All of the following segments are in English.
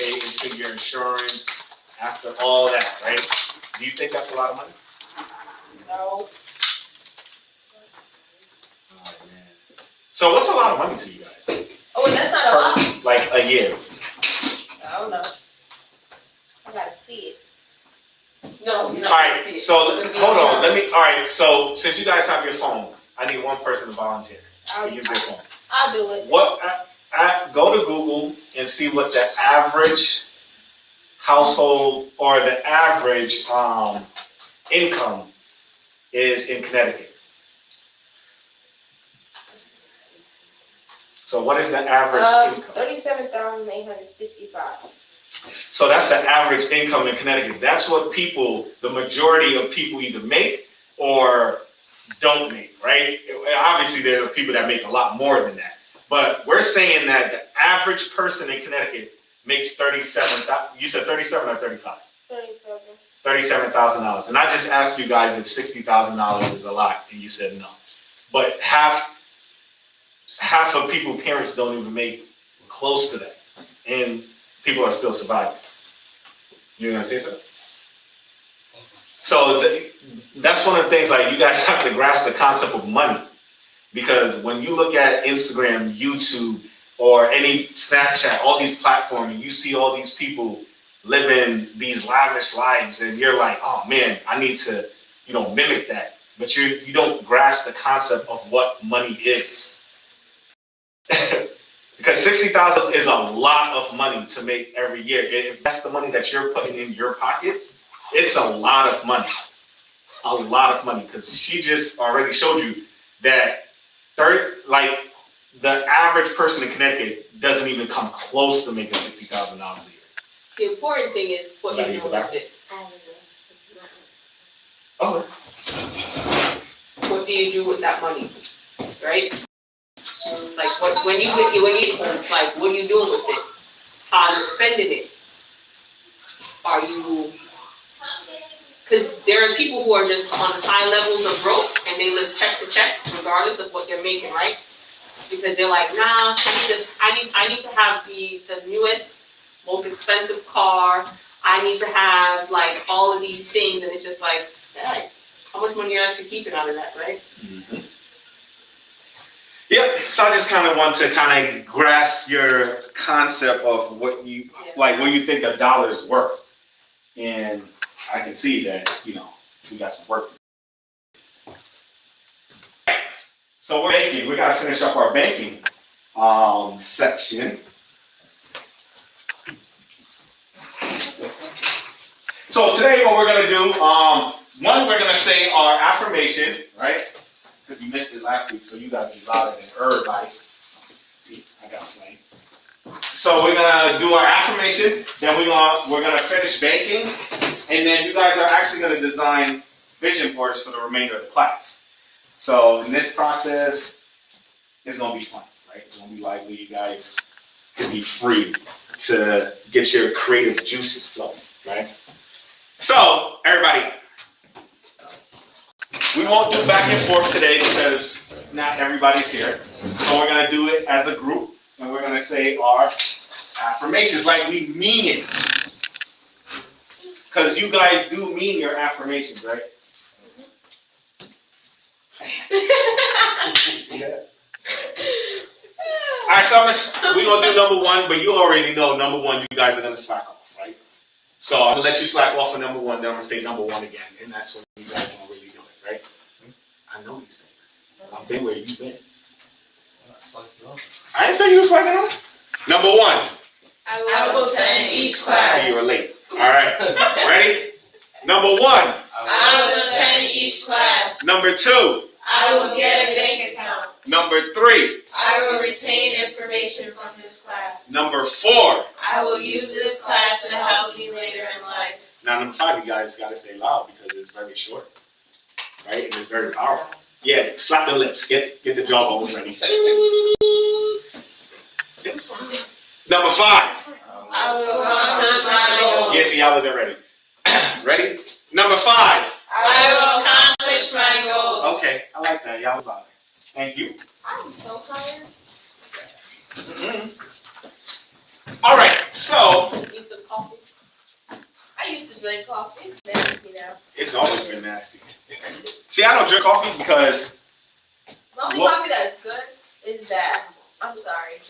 pay into your insurance after all that, right? Do you think that's a lot of money? No. Oh, man. So what's a lot of money to you guys? Oh, wait, that's not a lot. Like a year. I don't know. I gotta see it. No, you're not All gonna right, see it. so hold on. All right, so since you guys have your phone, I need one person to volunteer to use their phone. I'll do it. Go to Google and see what the average household or the average income is in Connecticut. So what is the average income? 37,865. So that's the average income in Connecticut. That's what the majority of people either make or don't make, right? Obviously, there are people that make a lot more than that. But we're saying that the average person in Connecticut makes $37,000. You said 37 or 35? 37. $37,000. And I just asked you guys if $60,000 is a lot, and you said no. But half of people's parents don't even make close to that, and people are still surviving. You're gonna say so? So that's one of the things, like, you guys have to grasp the concept of money, because when you look at Instagram, YouTube, or any Snapchat, all these platforms, and you see all these people living these lavish lives, and you're like, oh man, I need to, mimic that. But you don't grasp the concept of what money is. Because $60,000 is a lot of money to make every year. If that's the money that you're putting in your pockets, it's a lot of money. A lot of money. Because she just already showed you that the average person in Connecticut doesn't even come close to making $60,000 a year. The important thing is what you do with it. Okay. What do you do with that money, right? Like when you it's like, what are you doing with it? How are you spending it? Are you? Because there are people who are just on high levels of growth and they live check to check, regardless of what they're making, right? Because they're like, nah, I need to have the newest, most expensive car. I need to have like all of these things, and it's just like, dang, how much money you're actually keeping out of that, right? Mm-hmm. Yep. So I just kind of want to kind of grasp your concept of what you think a dollar is worth, and I can see that we got some work. So we're banking. We got to finish up our banking section. So today, what we're gonna do, one, we're gonna say our affirmation, right? Because you missed it last week, so you got to be louder than everybody. See, I got slang. So we're gonna do our affirmation. Then we're gonna finish banking, and then you guys are actually gonna design vision boards for the remainder of the class. So in this process, it's gonna be fun, right? It's gonna be lively. You guys can be free to get your creative juices flowing, right? So everybody, we won't do back and forth today because not everybody's here. So we're gonna do it as a group, and we're gonna say our affirmations like we mean it. Because you guys do mean your affirmations, right? See that? All right, so we're gonna do number one, but you already know number one, you guys are gonna slack off, right? So I'm gonna let you slack off for number one, then I'm gonna say number one again, and that's when you guys gonna really do it, right? I know these things. I've been where you've been. I didn't say you were slacking off. Number one. I will attend each class. I see you were late. All right, ready? Number one. I will attend each class. Number two. I will get a bank account. Number three. I will retain information from this class. Number four. I will use this class to help me later in life. Now, number five, you guys got to say loud because it's very short, right? And it's very powerful. Yeah, slap the lips. Get the jawbones ready. Number five. I will accomplish my goals. Yes, y'all wasn't ready. Ready? Number five. I will accomplish my goals. Okay, I like that. Y'all was loud. Thank you. I'm so tired. All right, so drink coffee. It's nasty now. It's always been nasty. See, I don't drink coffee because The only coffee that is good is that. I'm sorry.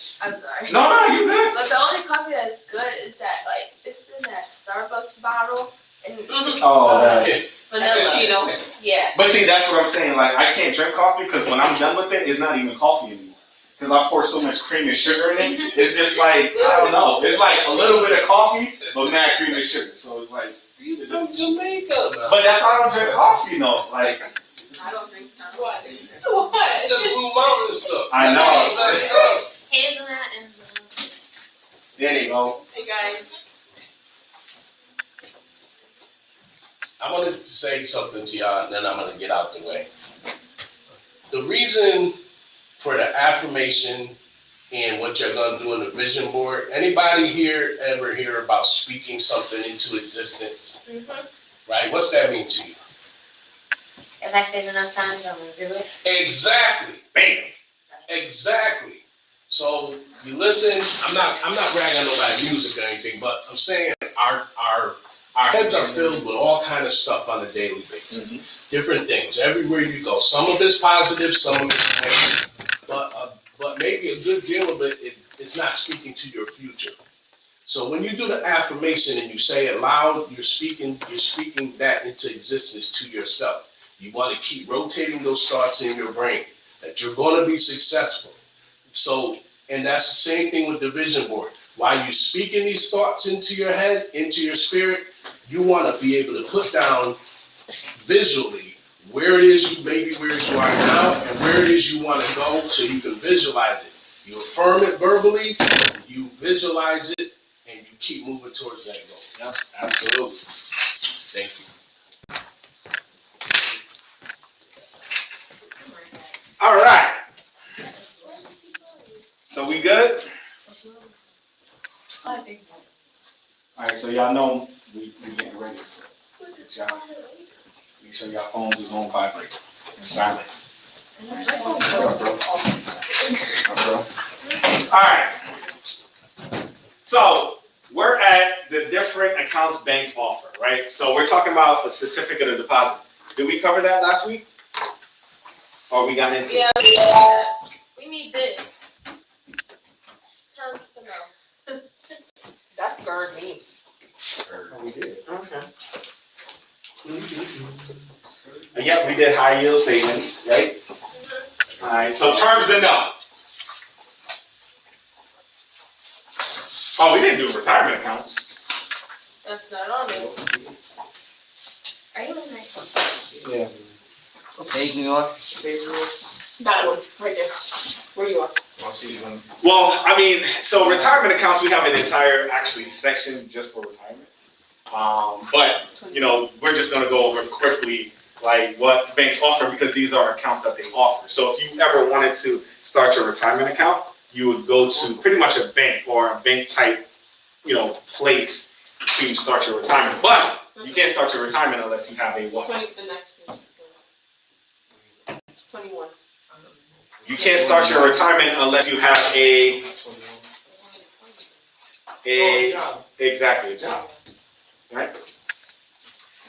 no, you good. But the only coffee that's good is that, like, it's in that Starbucks bottle and it's vanilla. Cappuccino. Yeah. But see, that's what I'm saying. Like, I can't drink coffee because when I'm done with it, it's not even coffee anymore. Because I pour so much cream and sugar in it. It's just like, I don't know. It's like a little bit of coffee, but mad cream and sugar. So it's like. You from Jamaica, man. But that's why I don't drink coffee, though. Like. I don't drink What? What? The Blue Mountain stuff. I know. That stuff. Hazelnut and There you go. Hey guys. I wanted to say something to y'all, and then I'm going to get out the way. The reason for the affirmation and what you're going to do in the vision board, anybody here ever hear about speaking something into existence? Right? What's that mean to you? If I say it enough times, I'm gonna do it. Exactly. Bam. Exactly. So you listen. I'm not ragging on nobody's music or anything, but I'm saying our heads are filled with all kind of stuff on a daily basis. Different things everywhere you go. Some of it's positive, some of it's negative. But maybe a good deal of it is not speaking to your future. So when you do the affirmation and you say it loud, you're speaking that into existence to yourself. You want to keep rotating those thoughts in your brain that you're going to be successful. So, and that's the same thing with the vision board. While you're speaking these thoughts into your head, into your spirit, you want to be able to put down visually where it is you are now and where it is you want to go so you can visualize it. You affirm it verbally, you visualize it, and you keep moving towards that goal. Yeah, absolutely. Thank you. All right. So we good? All right. So y'all know we getting ready. So y'all make sure y'all phones is on vibrate and silent. All right. So we're at the different accounts banks offer, right? So we're talking about a certificate of deposit. Did we cover that last week? Or we got into it? Yeah, we need this. Terms to know. That scared me. Oh, we did. Okay. Yeah, we did high yield savings, right? All right, so terms to know. Oh, we didn't do retirement accounts. That's not on it. Are you in my Yeah. Hey, New York. That one, right there. Where you are. Well, I mean, so retirement accounts, we have an entire actually section just for retirement. But, you know, we're just gonna go over quickly like what banks offer because these are accounts that they offer. So if you ever wanted to start your retirement account, you would go to pretty much a bank or a bank type, you know, place to start your retirement. But you can't start your retirement unless you have a what? The next one. 21. You can't start your retirement unless you have a exactly a job, right?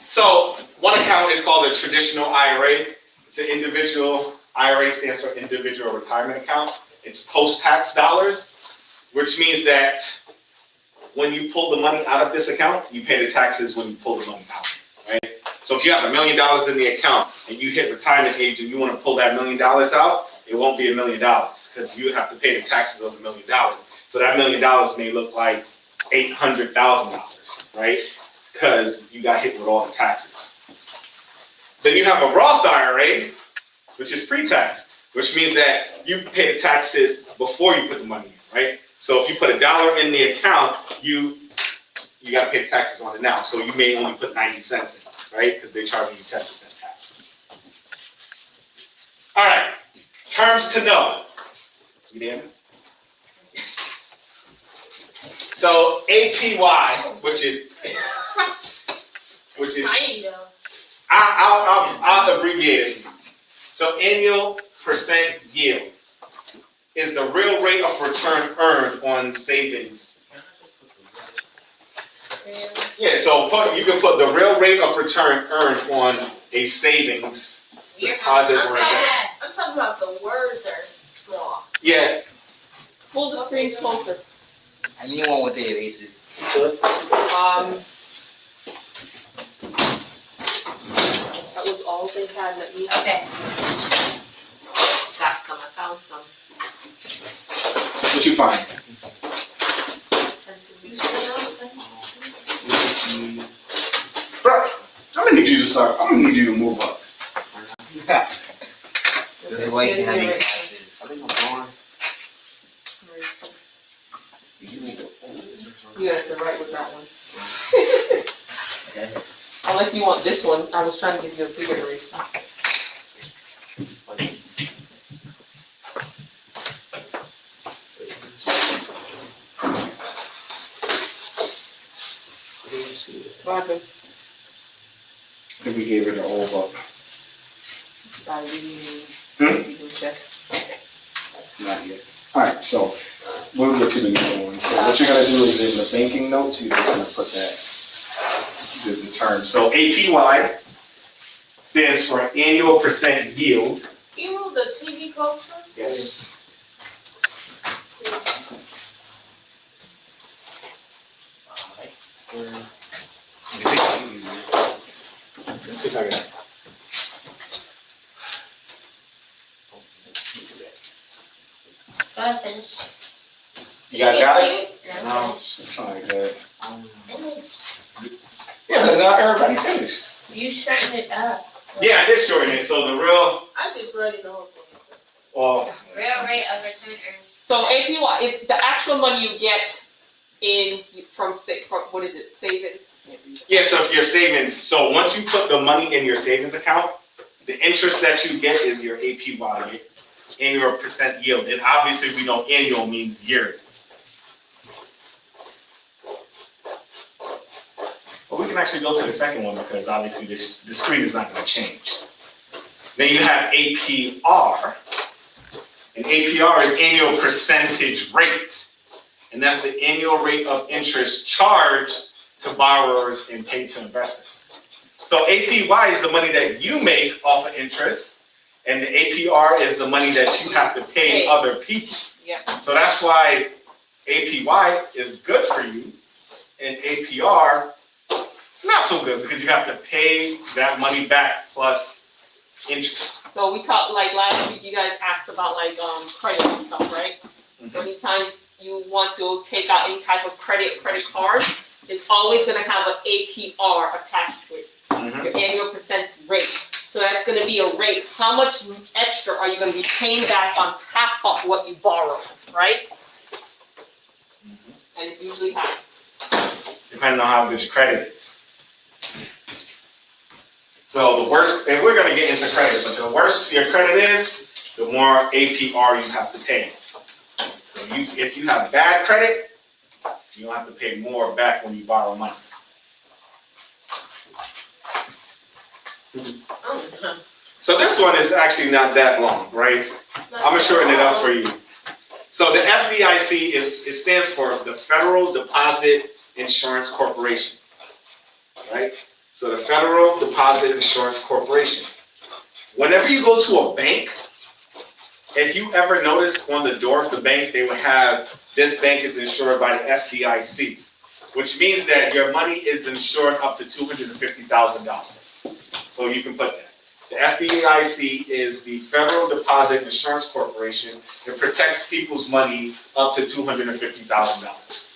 So one account is called a traditional IRA. It's an individual IRA, stands for individual retirement account. It's post-tax dollars, which means that when you pull the money out of this account, you pay the taxes when you pull the money out, right? So if you have $1 million in the account and you hit retirement age and you want to pull that $1 million out, it won't be $1 million because you have to pay the taxes on $1 million. So that $1 million may look like $800,000, right? Because you got hit with all the taxes. Then you have a Roth IRA, which is pre-tax, which means that you pay the taxes before you put the money in, right? So if you put $1 in the account, you got to pay the taxes on it now. So you may only put 90 cents in, right? Because they're charging you 10% tax. All right, terms to know. You there? Yes. So APY, which is I'll abbreviate it. So annual percent yield is the real rate of return earned on savings Yeah, so you can put the real rate of return earned on a savings deposit or investment. I'm talking about the words are small. Yeah, Pull the screen closer. I need one with the erasers. That was all they had. Let me Okay. got some. I found some. what you find? Bro, I'm gonna need you to start. I'm gonna need you to move up. The white Here's can your have eraser. glasses. I think I'm going. You have to write with that one. Okay. Unless you want this one. I was trying to give you a bigger eraser. What happened? I think we gave it an old book. Not yet. Alright, so we'll get to the new one. So what you're gonna do is in the banking notes, you're just gonna put that, the term. So APY stands for annual percent yield. You move the TV closer? Yes. Go ahead, finish. You guys got it? Yeah, No. finish. Alright, good. Finish. Yeah, but not everybody finished. You shorten it up. Yeah, I did shorten it, so the real, I just read it the whole thing. well, Real rate of return earned. So APY, it's the actual money you get from what is it, savings? yeah, so if your savings, so once you put the money in your savings account, the interest that you get is your APY, annual percent yield. And obviously we know annual means yearly. But we can actually go to the second one because obviously the screen is not going to change. Then you have APR. And APR is annual percentage rate. And that's the annual rate of interest charged to borrowers and paid to investors. So APY is the money that you make off of interest, and the APR is the money that you have to pay other people. Yeah. So that's why APY is good for you, and APR it's not so good because you have to pay that money back plus interest. So we talked, like last week, you guys asked about like credit and stuff, right? Mhm. Anytime you want to take out any type of credit card, it's always gonna have an APR attached to it, Mhm. your annual percent rate. So that's gonna be a rate. How much extra are you gonna be paying back on top of what you borrow, right? And it's usually high. Depending on how good your credit is. So the worse, and we're gonna get into credit, but the worse your credit is, the more APR you have to pay. So if you have bad credit, you don't have to pay more back when you borrow money. So this one is actually not that long, right? I'm gonna shorten it up for you. So the FDIC it stands for the Federal Deposit Insurance Corporation, right? So the Federal Deposit Insurance Corporation. Whenever you go to a bank, if you ever notice on the door of the bank, they would have, this bank is insured by the FDIC, which means that your money is insured up to $250,000. So you can put that. The FDIC is the Federal Deposit Insurance Corporation. It protects people's money up to $250,000.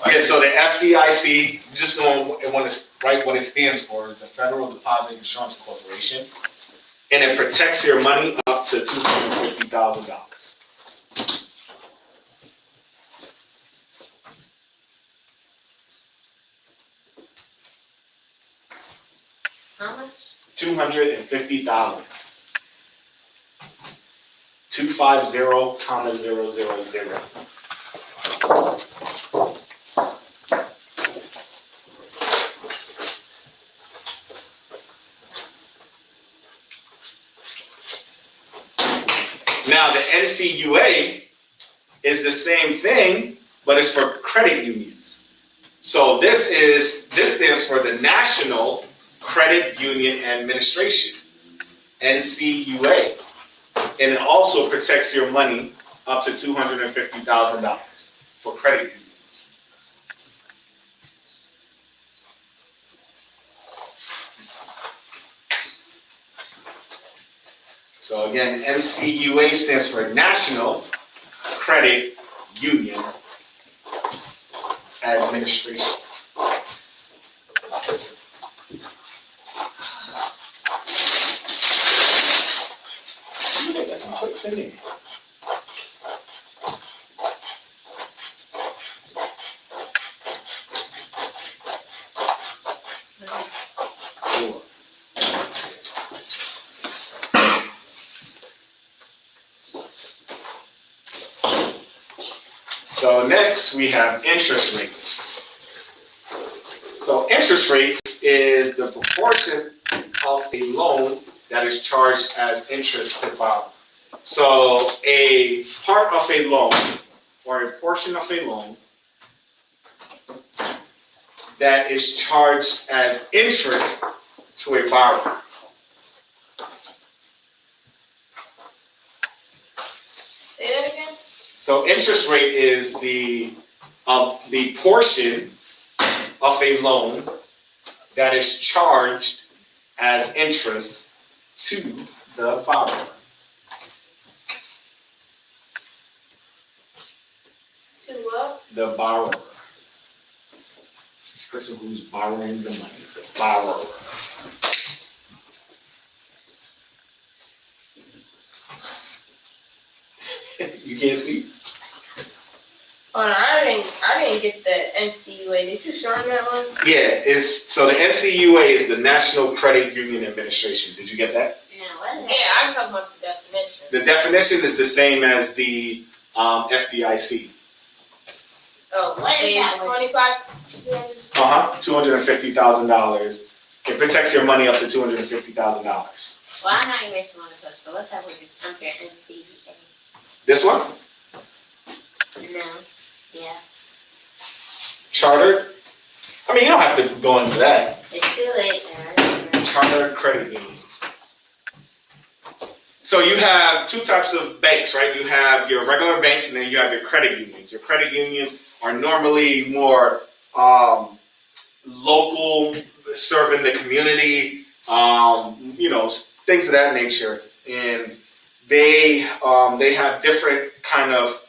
Okay, so the FDIC, just know what it stands for is the Federal Deposit Insurance Corporation, and it protects your money up to $250,000. How much? $250,000. 250,000. Now the NCUA is the same thing, but it's for credit unions. So this stands for the National Credit Union Administration, NCUA. And it also protects your money up to $250,000 for credit unions. So again, NCUA stands for National Credit Union Administration. Got some clicks in there. Cool. So next we have interest rates. So interest rates is the proportion of a loan that is charged as interest to borrower. So a part of a loan or a portion of a loan that is charged as interest to a borrower. Say that again? So interest rate is the portion of a loan that is charged as interest to the borrower. To what? The borrower. The person who's borrowing the money. The borrower. You can't see? Oh no, I didn't get the NCUA. Did you show me that one? Yeah, so the NCUA is the National Credit Union Administration. Did you get that? Yeah, what is Yeah, that? I'm talking about the definition. The definition is the same as the FDIC. Oh, What is page that one? 25. $250,000. It protects your money up to $250,000. Well, I'm not even one of those, so let's have with this under NCUA. This one, No, yeah, chartered. I mean, you don't have to go into that. it's still late there. Chartered credit unions. So you have two types of banks, right? You have your regular banks and then you have your credit unions. Your credit unions are normally more local, serving the community, things of that nature. And they have different kind of,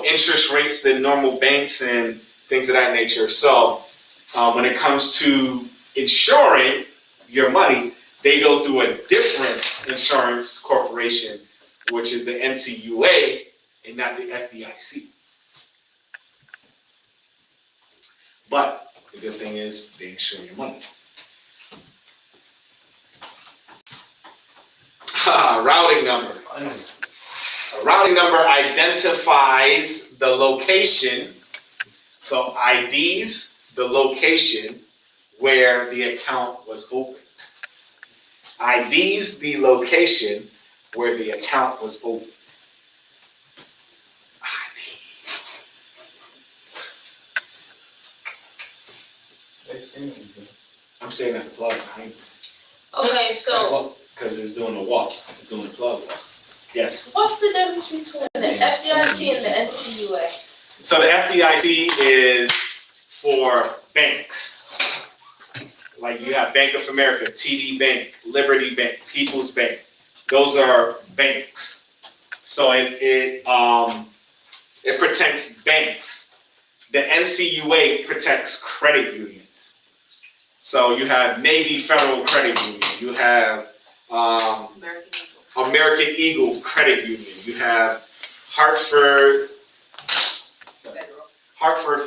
interest rates than normal banks and things of that nature. So when it comes to insuring your money, they go through a different insurance corporation, which is the NCUA and not the FDIC. But the good thing is they insure your money. Routing number. A routing number identifies the location, so IDs the location where the account was opened. IDs the location where the account was opened. IDs. I'm staying at the plug behind you. Okay, so Because it's doing a walk, it's doing a plug walk. Yes. what's the difference between the FDIC and the NCUA? So the FDIC is for banks. Like you have Bank of America, TD Bank, Liberty Bank, People's Bank. Those are banks. So it protects banks. The NCUA protects credit unions. So you have Navy Federal Credit Union. You have American Eagle Credit Union. You have Hartford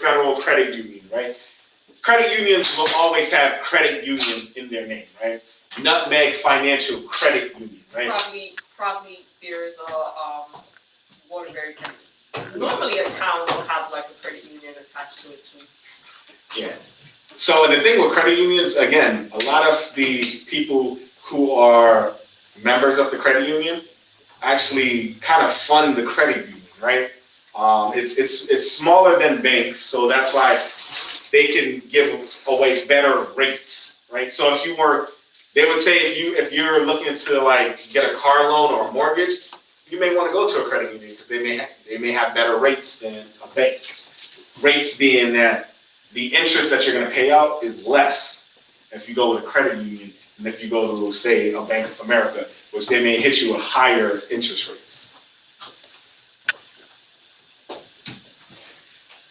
Federal Credit Union, right? Credit unions will always have credit union in their name, right? Nutmeg Financial Credit Union, right? Probably there's a, Waterbury credit. Normally a town will have like a credit union attached to it too. Yeah. So the thing with credit unions, again, a lot of the people who are members of the credit union actually kind of fund the credit union, right? It's smaller than banks, so that's why they can give away better rates, right? So they would say if you're looking to like get a car loan or a mortgage, you may want to go to a credit union because they may have better rates than a bank. Rates being that the interest that you're going to pay out is less if you go with a credit union than if you go to, say, a Bank of America, which they may hit you with higher interest rates.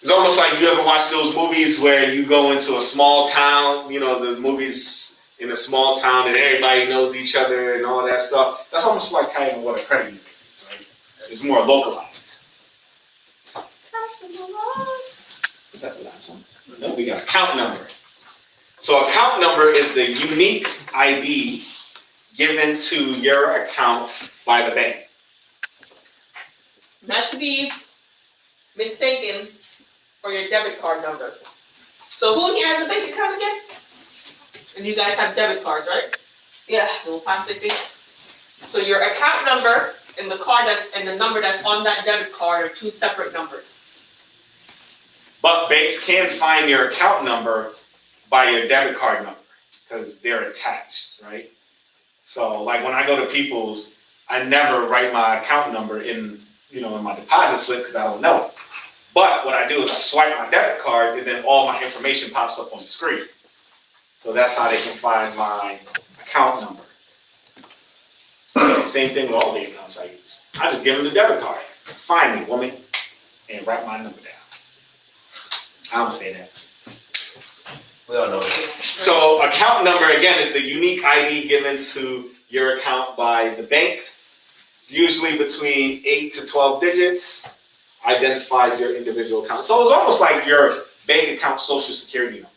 It's almost like you ever watch those movies where you go into a small town, the movies in a small town and everybody knows each other and all that stuff. That's almost like kind of what a credit union is, right? It's more localized. Is that the last one? No, we got account number. So account number is the unique ID given to your account by the bank. Not to be mistaken for your debit card number. So who here has a bank account again? And you guys have debit cards, right? Yeah. Little plastic thing. So your account number and the number that's on that debit card are two separate numbers. But banks can find your account number by your debit card number because they're attached, right? So like when I go to People's, I never write my account number in my deposit slip because I don't know it. But what I do is I swipe my debit card and then all my information pops up on the screen. So that's how they can find my account number. Same thing with all the accounts I use. I just give them the debit card. Find me, woman, and write my number down. I don't say that. We all know it. So account number, again, is the unique ID given to your account by the bank. Usually between 8 to 12 digits, identifies your individual account. So it's almost like your bank account social security number.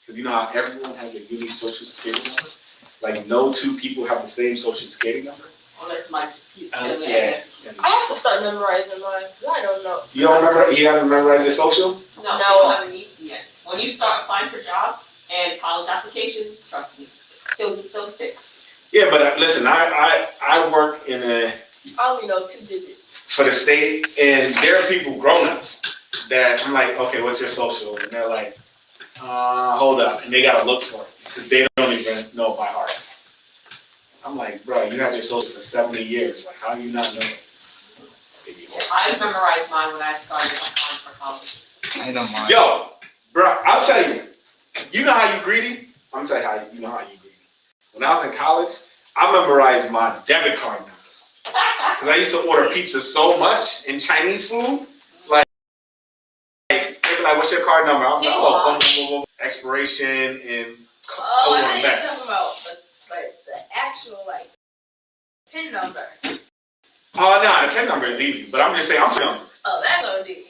Because you know how everyone has a unique social security number? Like no two people have the same social security number? Unless my Yeah. I have to start memorizing mine, 'cause I don't know. You don't remember, you haven't memorized your social? No, No. you haven't need to yet. When you start applying for jobs and college applications, trust me, they'll stick. Yeah, but listen, I work I only know 2 digits. for the state, and there are people, grown-ups, that I'm like, okay, what's your social? And they're like, hold up, and they gotta look for it, because they don't even know by heart. I'm like, bro, you had your social for 70 years, like, how do you not know it? I memorized mine when I started applying for college. I know mine. Yo, bro, I'll tell you, you know how you greedy? I'm gonna tell you how you greedy. When I was in college, I memorized my debit card number. Because I used to order pizza so much in Chinese food, like they'd be like, what's your card number? I'm like, oh, boom, boom, boom, expiration and Oh, I over and think you're back. talking about the actual PIN number. Oh, no, the PIN number is easy, but I'm just saying, I'm number. Oh, that's OD.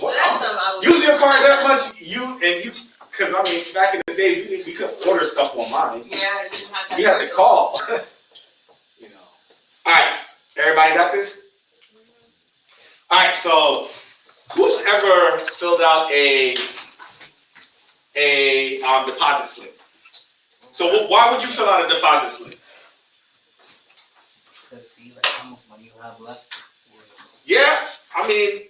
What? That's something I would Use your card that much, because I mean, back in the days, we couldn't order stuff online. Yeah, you didn't have that. You had to call. All right, everybody got this? All right, so who's ever filled out a deposit slip? So why would you fill out a deposit slip? To see like how much money you have left. Yeah, I mean,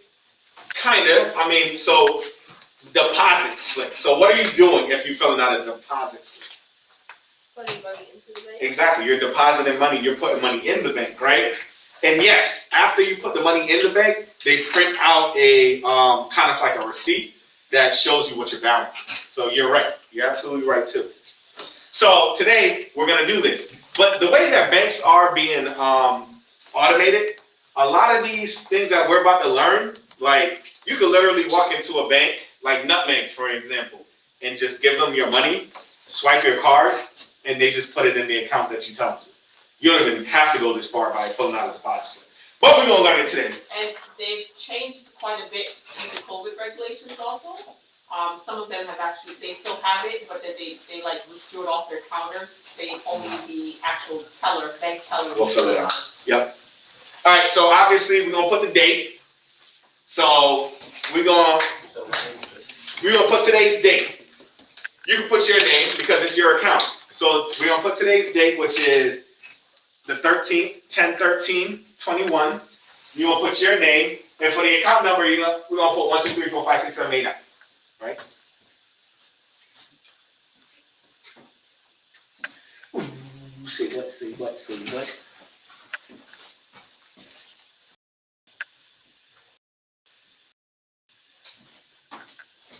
kinda. I mean, so deposit slip. So what are you doing if you're filling out a deposit slip? putting money into the bank. Exactly, you're depositing money, you're putting money in the bank, right? And yes, after you put the money in the bank, they print out a kind of like a receipt that shows you what your balance is. So you're right, you're absolutely right too. So today we're gonna do this, but the way that banks are being automated, a lot of these things that we're about to learn, like you could literally walk into a bank, like Nutmeg for example, and just give them your money, swipe your card, and they just put it in the account that you tell them to. You don't even have to go this far by filling out a deposit slip. But we're gonna learn it today. And they've changed quite a bit due to COVID regulations also. Some of them have actually, they still have it, but then they like withdrew it off their counters. They only the actual teller, bank teller. We'll fill it out. Yep. All right, so obviously we're gonna put the date. So we're gonna put today's date. You can put your name because it's your account. So we're gonna put today's date, which is the 13th, 10/13/21. You will put your name, And for the account number, we're gonna put 1, 2, 3, 4, 5, 6, 7, 8, 9, right? Ooh, say what?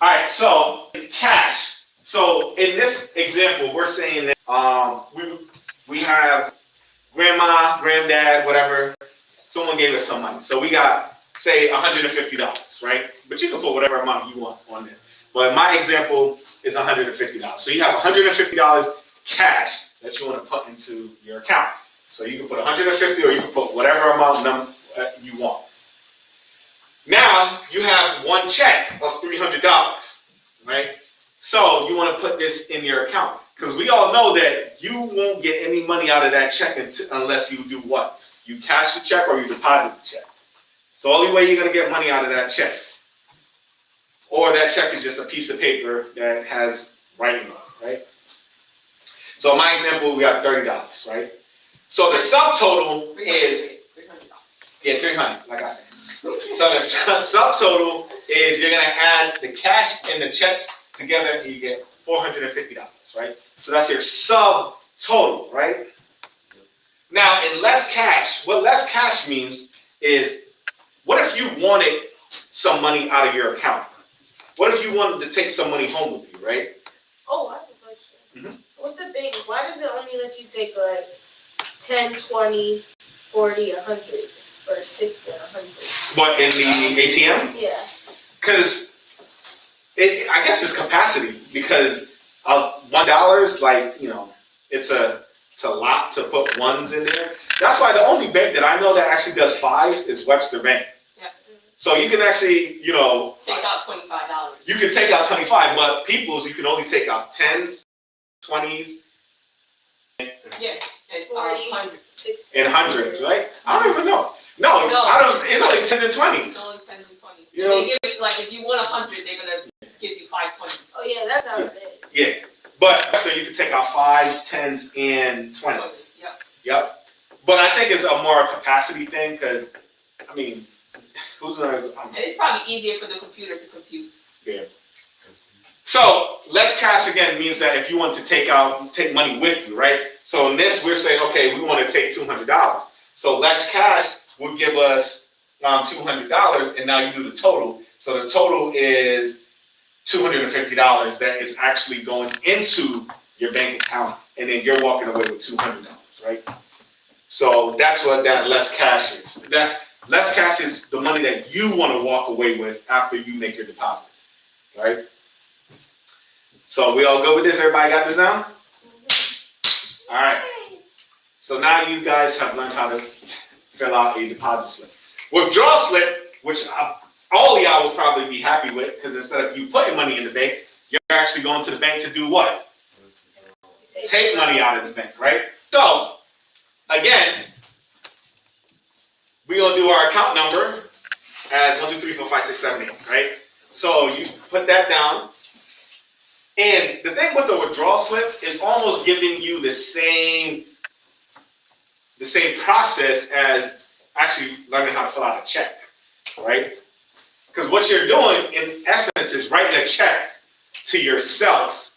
All right, so cash. So in this example, we're saying that we have grandma, granddad, whatever. Someone gave us some money, so we got say $150, right? But you can put whatever amount you want on this. But my example is $150. So you have $150 cash that you want to put into your account. So you can put 150, or you can put whatever amount you want. Now you have one check of $300, right? So you want to put this in your account, because we all know that you won't get any money out of that check unless you do what? You cash the check or you deposit the check. It's the only way you're going to get money out of that check. Or that check is just a piece of paper that has writing on it, right? So in my example, we got $30, right? So the subtotal is $300, like I said. So the subtotal is you're gonna add the cash and the checks together, and you get $450, right? So that's your subtotal, right? Now in less cash, what less cash means is, what if you wanted some money out of your account? What if you wanted to take some money home with you, right? Oh, I have a question. With the bank, why does it only let you take like 10, 20, 40, 100, or 60, 100? What, in the ATM? Yeah. Because I guess it's capacity. Because $1 is like, it's a lot to put ones in there. That's why the only bank that I know that actually does fives is Webster Bank. Yeah. So you can actually, Take out $25. you can take out 25, but People's, you can only take out 10s, 20s, Yeah, and 40, 100. 60. and 100s, right? I don't even know. No, I don't. It's only 10s and 20s. It's only 10 to 20. You know- They give it, like, if you want 100, they're gonna give you 5 20s. Oh yeah, that's how it is. Yeah, but so you can take out 5s, 10s, and 20s. Yep. Yep. But I think it's a more capacity thing, because I mean, who's gonna? And it's probably easier for the computer to compute. Yeah. So less cash again means that if you want to take money with you, right? So in this, we're saying, okay, we want to take $200. So less cash will give us $200, and now you do the total. So the total is $250 that is actually going into your bank account, and then you're walking away with $200, right? So that's what that less cash is. Less cash is the money that you want to walk away with after you make your deposit, right? So we all good with this? Everybody got this down? All right. So now you guys have learned how to fill out a deposit slip. Withdrawal slip, which all of y'all will probably be happy with, because instead of you putting money in the bank, you're actually going to the bank to do what? Take money out of the bank, right? So, again, we're going to do our account number as 1, 2, 3, 4, 5, 6, 7, 8, right? So you put that down. And the thing with the withdrawal slip is almost giving you the same process as actually learning how to fill out a check, right? Because what you're doing, in essence, is writing a check to yourself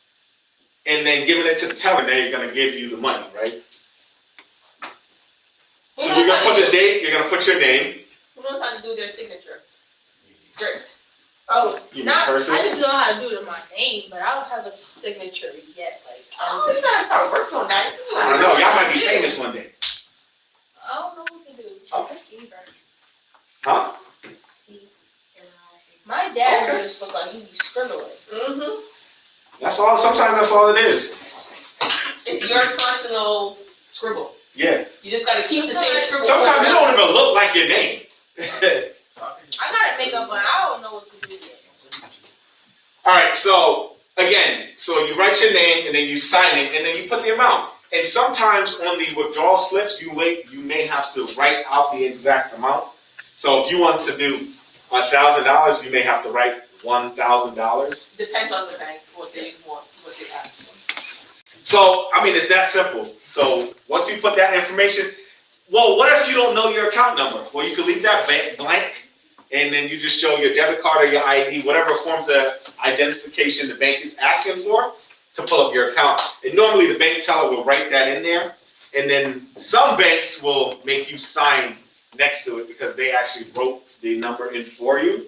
and then giving it to the teller, and they're going to give you the money, right? So you're going to put the date, you're going to put your name. Who knows how to do their signature? Script. Oh, You mean I person? just know how to do it in my name, but I don't have a signature yet. Like, Oh, you gotta start working on that. I don't know, y'all might be famous one day. I don't know what to do. Okay. Steve, Huh? my dad Okay. just look like he be scribbling. Mm-hmm. That's all, sometimes that's all it is. It's your personal scribble. Yeah. You just gotta keep the same scribble. Sometimes it don't even look like your name. I gotta make up, but I don't know what to do yet. All right, so again, so you write your name and then you sign it and then you put the amount. And sometimes on the withdrawal slips, you may have to write out the exact amount. So if you want to do $1,000, you may have to write $1,000. Depends on the bank, what they want, what they ask for. So, I mean, it's that simple. So once you put that information, well, what if you don't know your account number? Well, you can leave that blank, and then you just show your debit card or your ID, whatever forms of identification the bank is asking for, to pull up your account. And normally the bank teller will write that in there, and then some banks will make you sign next to it because they actually wrote the number in for you.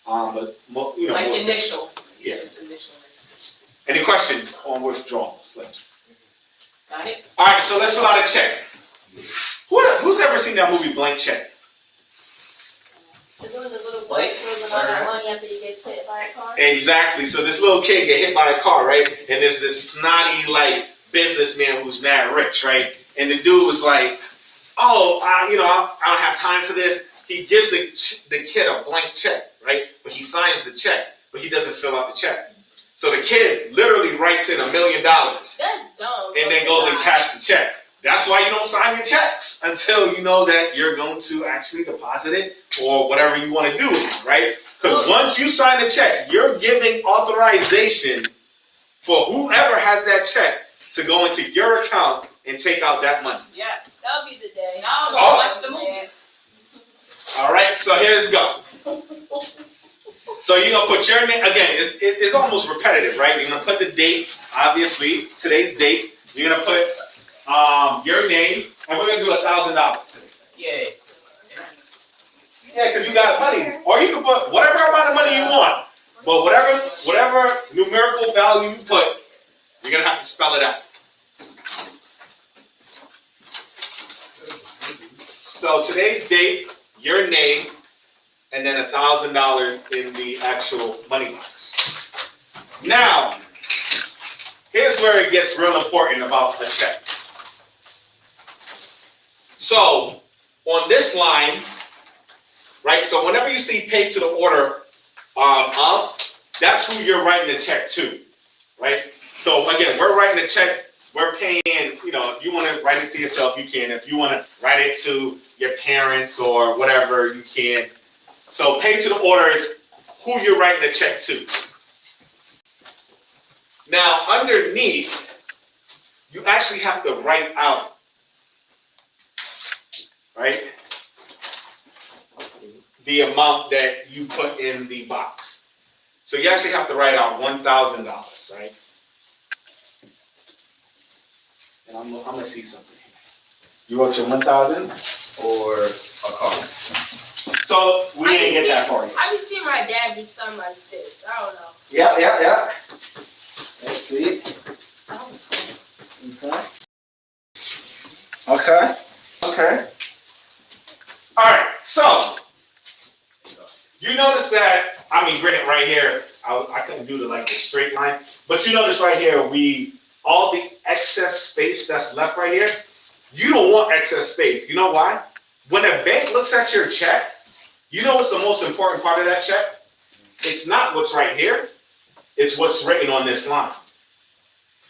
But you know, Like most initial. Yeah. It's initial. Any questions on withdrawal slips? Got it? All right, so let's fill out a check. Who's ever seen that movie Blank Check? Is it when the little boy steals all that money after he gets hit by a car? Exactly. So this little kid get hit by a car, right? And there's this snotty like businessman who's mad rich, right? And the dude was like, "Oh, I don't have time for this." He gives the kid a blank check, right? But he signs the check, but he doesn't fill out the check. So the kid literally writes in $1 million That's dumb. and then goes and cashes the check. That's why you don't sign your checks until you know that you're going to actually deposit it or whatever you want to do with it, right? Because once you sign the check, you're giving authorization for whoever has that check to go into your account and take out that money. Yeah. That'll be the day. Now go Oh. watch the movie. All right, so here's go. So you're gonna put your name again. It's almost repetitive, right? You're gonna put the date, obviously today's date. You're gonna put your name, and we're gonna do $1,000 today. Yay. Yeah, because you got money, or you can put whatever amount of money you want. But whatever numerical value you put, you're gonna have to spell it out. So today's date, your name, and then $1,000 in the actual money box. Now, here's where it gets real important about a check. So, on this line, right, so whenever you see paid to the order of, that's who you're writing the check to, right? So again, we're writing the check, we're paying, if you want to write it to yourself, you can. If you want to write it to your parents or whatever, you can. So pay to the order is who you're writing the check to. Now, underneath, you actually have to write out, right, the amount that you put in the box. So you actually have to write out $1,000, right? And I'm gonna see something here. You wrote your 1,000? Or a car. So we didn't get that far yet. I be seeing my dad do something like this. I don't know. Yeah. Let's see. Okay. All right, so you notice that, granted right here, I couldn't do the straight line, but you notice right here, all the excess space that's left right here, you don't want excess space. You know why? When a bank looks at your check, you know what's the most important part of that check? It's not what's right here, it's what's written on this line.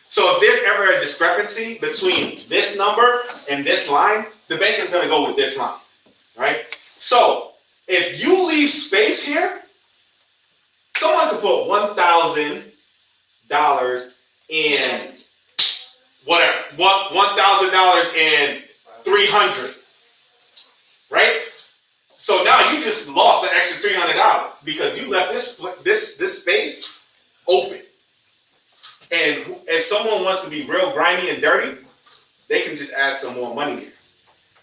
So if there's ever a discrepancy between this number and this line, the bank is going to go with this line, right? So if you leave space here, someone could put $1,000 in whatever, $1,000 in 300, right? So now you just lost an extra $300 because you left this space open. And if someone wants to be real grimy and dirty, they can just add some more money here.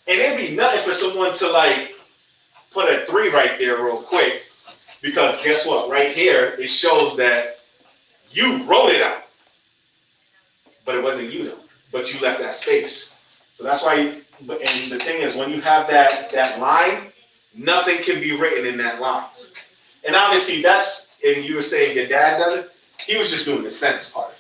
And it'd be nothing for someone to put a 3 right there real quick, because guess what? Right here, it shows that you wrote it out, but it wasn't you though. But you left that space. So that's why. And the thing is, when you have that line, nothing can be written in that line. And obviously, and you were saying your dad does it. He was just doing the sense part of it.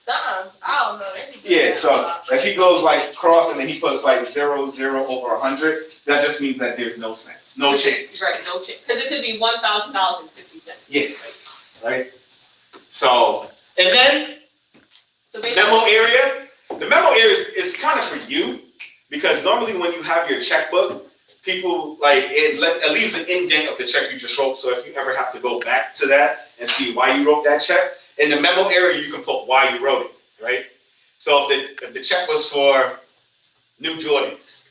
Something. I don't know. Yeah, so if he goes cross and then he puts 0, 0 over 100, that just means that there's no sense, no change. Right, no change. Because it could be $1,000.50. Yeah, right? So, and then So basically, memo area. The memo area is kind of for you, because normally when you have your checkbook, people it leaves an indent of the check you just wrote. So if you ever have to go back to that and see why you wrote that check, in the memo area you can put why you wrote it, right? So if the check was for new Jordans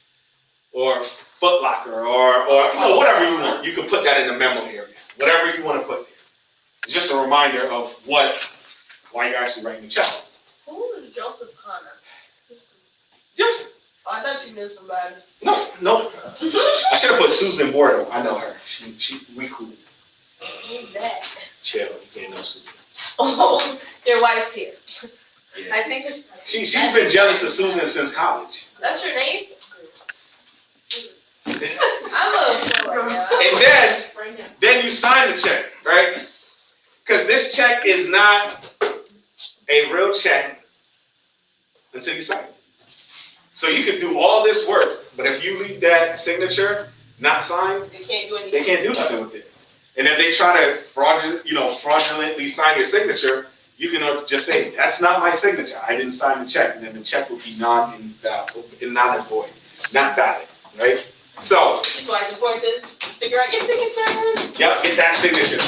or Foot Locker or you know, whatever you want. You can put that in the memo area. Whatever you want to put there. It's just a reminder of why you're actually writing the check. Who is Joseph Connor? Just Oh, I thought you knew somebody. no. I should have put Susan Bordeaux. I know her. We cool. Who's that? Chill. You can't know Susan. Oh, your wife's here. Yeah. I think She's been jealous of Susan since college. That's your name? I'm a little slow right now. And then you sign the check, right? Because this check is not a real check until you sign it. So you can do all this work, but if you leave that signature not signed, they can't do anything. they can't do nothing with it. And if they try to fraudulently sign your signature, you can just say, that's not my signature. I didn't sign the check. And then the check will be not void, not valid, right? So, That's why it's important to figure out your signature. yep, get that signature.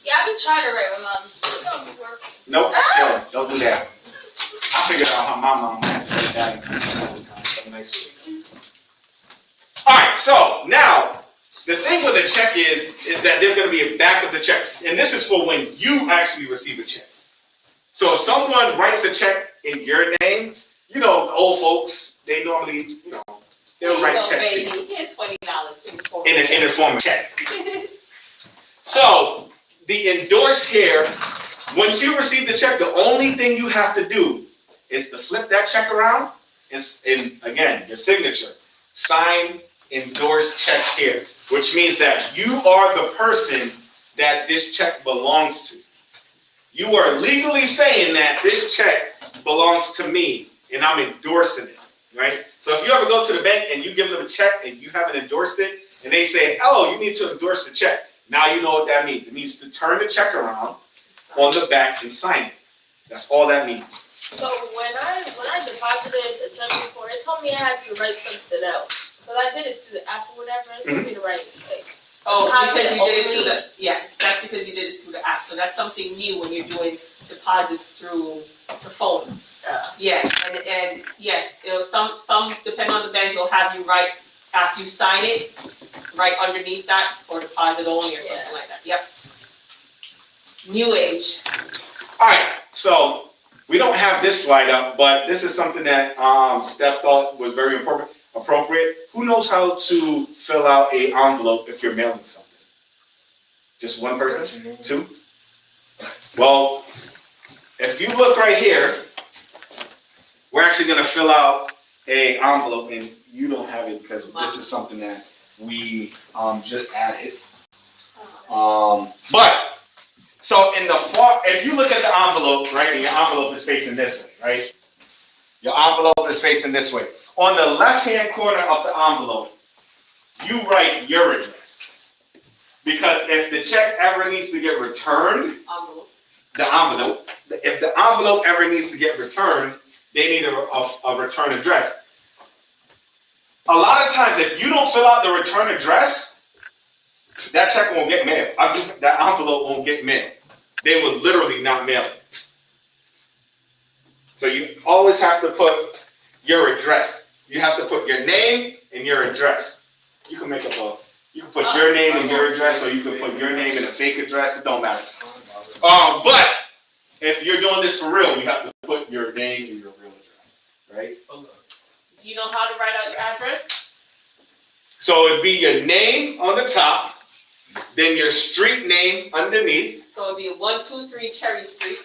Yeah, I've been trying to write with mom. It's gonna be working. Nope, don't do that. I figured out how my mom had to write that all the time. Have a nice week. All right, so now, the thing with a check is that there's going to be a back of the check. And this is for when you actually receive a check. So if someone writes a check in your name, you know, the old folks, they normally, they'll write checks in Here's $20 in the form of check. So the endorse here, once you receive the check, the only thing you have to do is to flip that check around and again, your signature. Sign, endorse check here, which means that you are the person that this check belongs to. You are legally saying that this check belongs to me and I'm endorsing it, right? So if you ever go to the bank and you give them a check and you haven't endorsed it and they say, oh, you need to endorse the check. Now you know what that means. It means to turn the check around on the back and sign it. That's all that means. So when I deposited a check before, it told me I had to write something else. Because I did it through the app or whatever, it told me to write like, Oh, because you did it only. that's because you did it through the app. So that's something new when you're doing deposits through the phone. Yes, and yes, some depending on the bank, they'll have you write after you sign it, right underneath that, or deposit only or something like that. Yep. New age. All right, so we don't have this slide up, but this is something that Steph thought was very appropriate. Who knows how to fill out an envelope if you're mailing something? Just one person? Two? Well, if you look right here, we're actually going to fill out an envelope, and you don't have it because this is something that we just added. But so in the if you look at the envelope, right, and your envelope is facing this way, right? Your envelope is facing this way. On the left-hand corner of the envelope, you write your address. Because if the check ever needs to get returned, if the envelope ever needs to get returned, they need a return address. A lot of times, if you don't fill out the return address, that check won't get mailed. That envelope won't get mailed. They will literally not mail it. So you always have to put your address. You have to put your name and your address. You can you can put your name and your address, or you can put your name and a fake address. It don't matter. But if you're doing this for real, you have to put your name and your real address, right? Do you know how to write out your address? So it'd be your name on the top, then your street name underneath, So it'd be 123 Cherry Street.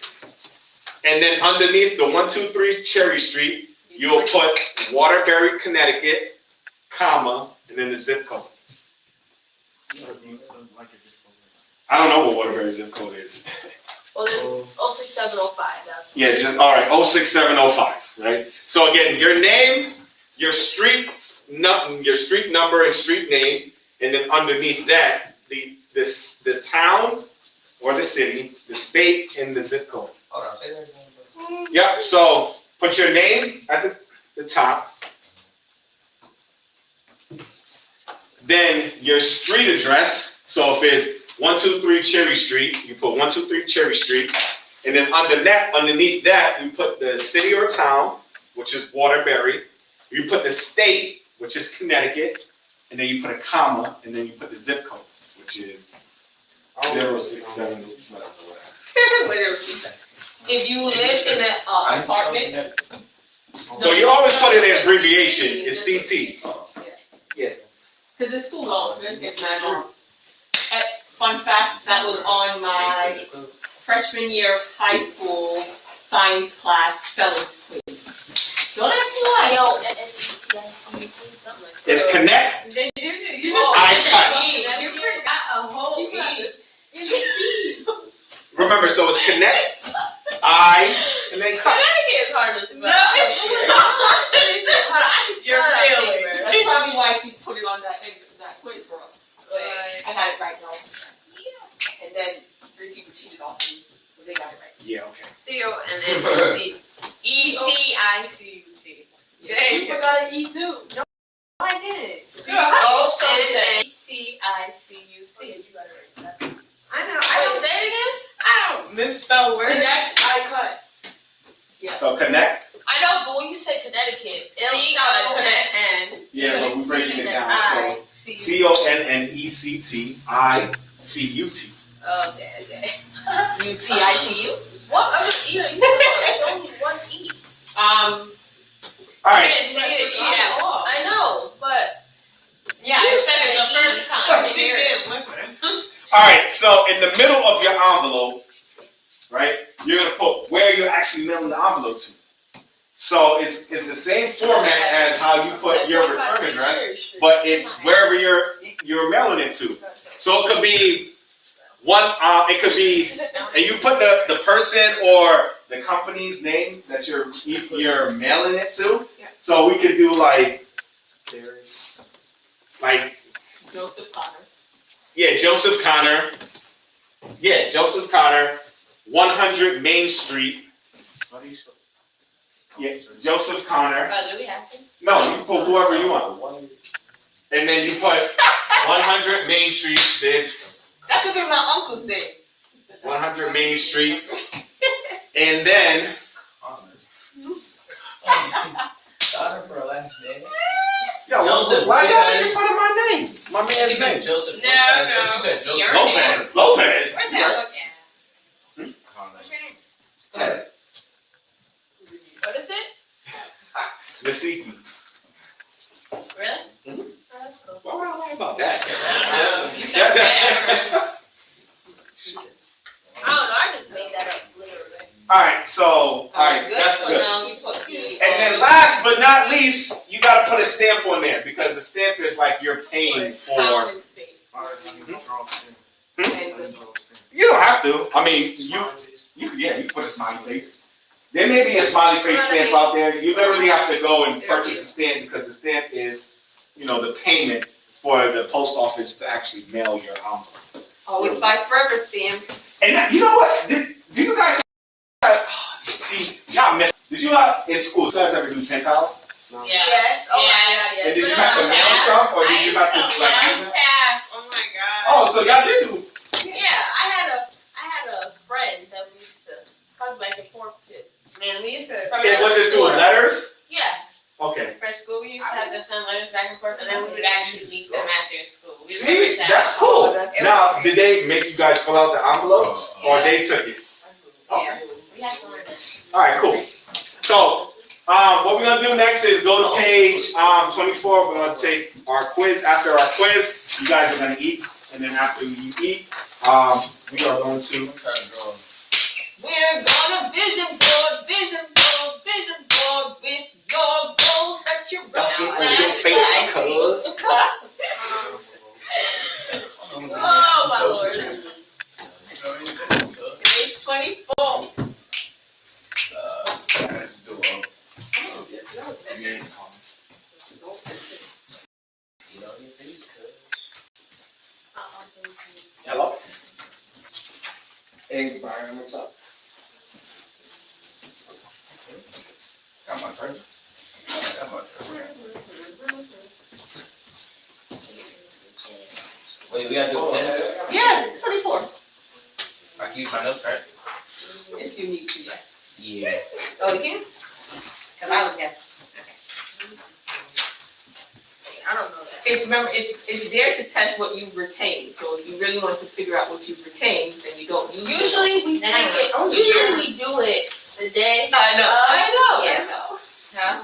and then underneath the 123 Cherry Street, you'll put Waterbury, Connecticut, comma, and then the zip code. I don't know what Waterbury zip code is. Well, then 06705. Yeah, just, all right, 06705, right? So again, your name, your street number and street name, and then underneath that, the town or the city, the state, and the zip code. Hold on, say that again. Yep, so put your name at the top. Then your street address. So if it's 123 Cherry Street, you put 123 Cherry Street. And then underneath that, you put the city or town, which is Waterbury. You put the state, which is Connecticut. and then you put a comma, and then you put the zip code, which is 067, whatever. Whatever she said. If you live in an apartment. So you always put it in abbreviation, it's CT. Yeah. Because it's too long, it's not long. Fun fact, that was on my freshman year of high school science class spelling quiz. Don't ask me why. It's connect, You forgot a whole E. remember, so it's connect, and then cut. Connecticut is hard to spell. No, it's not. I can You're spell that failing. paper. That's probably why she put it on that quiz for us. I got it right now. And then 3 people cheated off me, so they got it right. Yeah, okay. C-O-N-N-E-C. E-T-I-C-U-T. Yeah, you forgot an E too. No, I didn't. C-O-N-N-E-C-I-C-U-T. I know. I don't say it again. I don't misspell words. Connect, I cut. Yeah. So connect, I know, but when you say Connecticut, it'll sound like connect. yeah, but we're breaking it down, so CONNECTICUT. Okay. U-C-I-T-U? What other E are you talking about? There's only one E. Alright, Yeah, I know, but Yeah, you I said it the first time. She did, listen. alright, so in the middle of your envelope, right, you're gonna put where you're actually mailing the envelope to. So it's the same format as how you put your return address, but it's wherever you're mailing it to. So it could be and you put the person or the company's name that you're mailing it to. Yeah. So we could do like Joseph Connor. yeah, Joseph Connor. Yeah, Joseph Connor, 100 Main Street. Yeah, Joseph Connor. Do we have to? No, you put whoever you want. And then you put 100 Main Street, then That could be my uncle's name. 100 Main Street. And then, Connor for a last name. yo, Joseph, why you gotta yeah, make fun of my name? My man's name. Joseph. No. She said Joseph. Your Lopez. Lopez. Where's that? Connor. Ted. What is it? Masiki. Really? Mhm. Oh, that's cool. Why would I lie about that? You said that. I don't know, I just made that up literally. Alright, so, alright, Good, that's so good. now we put the. And then last but not least, you gotta put a stamp on there because the stamp is like you're paying for. Sound state. You don't have to. I mean, you could put a smiley face. There may be a smiley face stamp out there. You literally have to go and purchase a stamp because the stamp is, the payment for the post office to actually mail your envelope. Always buy forever stamps. And you know what? Do you guys see? Y'all miss. Did you in school? You guys ever do pen pals? Yes, oh my god, yes. And did you have to mail stuff, or did you have to like? Oh my god. Oh, so y'all did do. Yeah, I had a friend that we used to hug back and forth with. Man, we used to. Was it through letters? Yeah. Okay. For school, we used to have to send letters back and forth, and then we would actually meet them after school. We would See, that. that's cool. that's Now, did they make you guys fill out the envelopes, or they took it? Yeah, we had to learn that. All right, cool. So, what we're gonna do next is go to page 24. We're gonna take our quiz. After our quiz, you guys are gonna eat, and then after you eat, we are going to. We're gonna vision board with your goals that you wrote Don't down get on your face, cuz. Oh my lord. Page 24. Hello. Hey, Byron, what's up? Got my turn. Wait, we gotta do minutes? Yeah, 24. I keep my notes, right? If you need to, yes. Yeah. Oh, you can? Because I was guessing. I don't know that. it's there to test what you've retained, so if you really want to figure out what you've retained, then you don't use it. Usually we take it, usually we do it the day. I know. Yeah. Huh?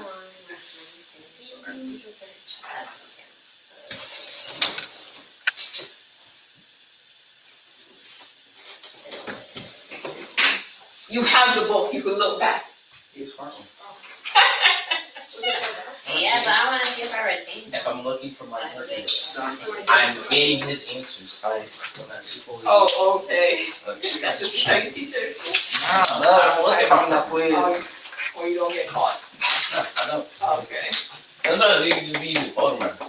You have the book, you can look back. He's fine. Yeah, but I wanna see if I retain. If I'm looking for my birthday, I'm getting his answers. Oh, okay. Okay. That's what you tell your teacher. No, I'm looking for my quiz. Or you don't get caught. I know. Okay. Sometimes you can just be using photograph.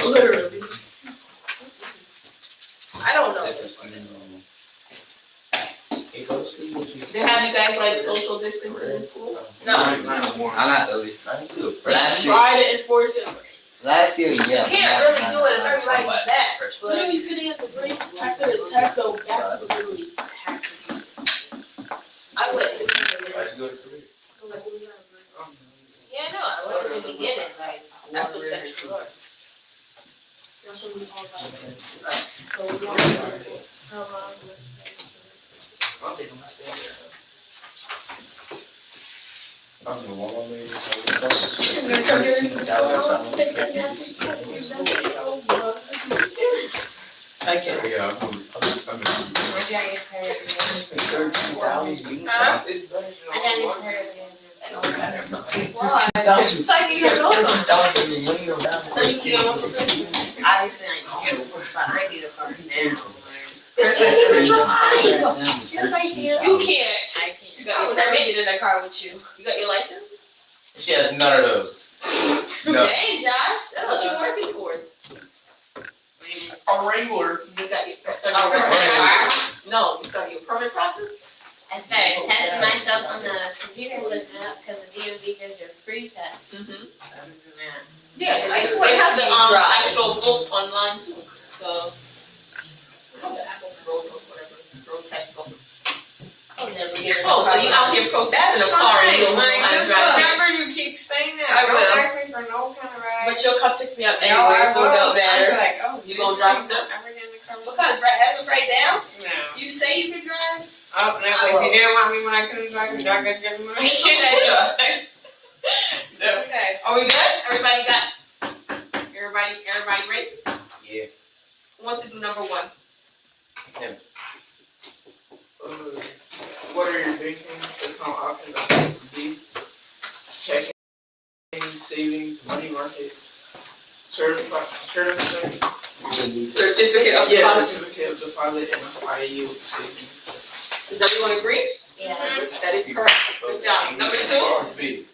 Literally. I don't know. They have you guys like social distancing in school? No. I'm not really. I need to do it We try to enforce it. Last year, You yeah. can't really do it if everybody's back, but. Literally today at the break, after the test, go back to literally have to do it. I went. Why'd you go to Korea? Yeah, no, I went in the beginning, like, after section one. That's when we all got it. So we all got it. How long was I'm the one maybe. Yeah, I'm. Maybe I just heard it again. Huh? I just heard it again. Why? It's like you don't know something. So you can go for Christmas. Obviously, I know, but I need a car now. They can't even drive. Yes, I can. You can't. I You can. got I your would never permit? get in a car with you. You got your license? She has none of those. No. Hey, Josh. That's what you're working towards. A regular. You got your, you started Oh, your permit right. process? No, you started your permit process? I started testing myself on the computer with the app because the DMV gives you a free test. Mm-hmm. Man. Yeah, I they just wanna have the see you drive. actual book online too, the road book, whatever, road test book. I would never get in a Oh, so car. you out here protesting a car and you don't know how to drive it? remember you keep saying that. I will. Don't ask me for no kind of ride. But you'll come pick me up No, anyway, so it don't I'll be matter. like, oh. You gonna drive them? Never get in the car. Because as of right now, No. you say you can drive. Oh, no, if you didn't want me when I couldn't drive, you're not gonna give me my You can't drive. No. Okay. Are we good? Everybody ready? Yeah. Who wants to do number one? What are your big things? Account options, account B, checking, savings, money market, certificate Certificate of yeah, deposit. certificate of deposit and high yield savings. Does everyone agree? Yeah. That is correct. Good job. Number two? Crosby.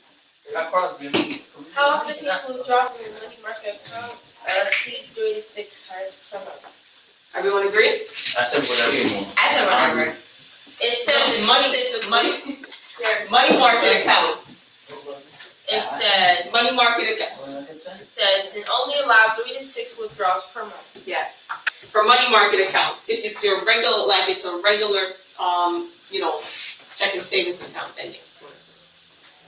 Not Crosby. How often do people withdraw from your money market account? C3 to 6 times per month. Everyone agree? I said whatever you want. I said whatever. It says Money market accounts. It says, Money market accounts. it says, and only allow 3 to 6 withdrawals per month. Yes. For money market accounts, if it's your regular, like it's a regular, checking savings account, then yes.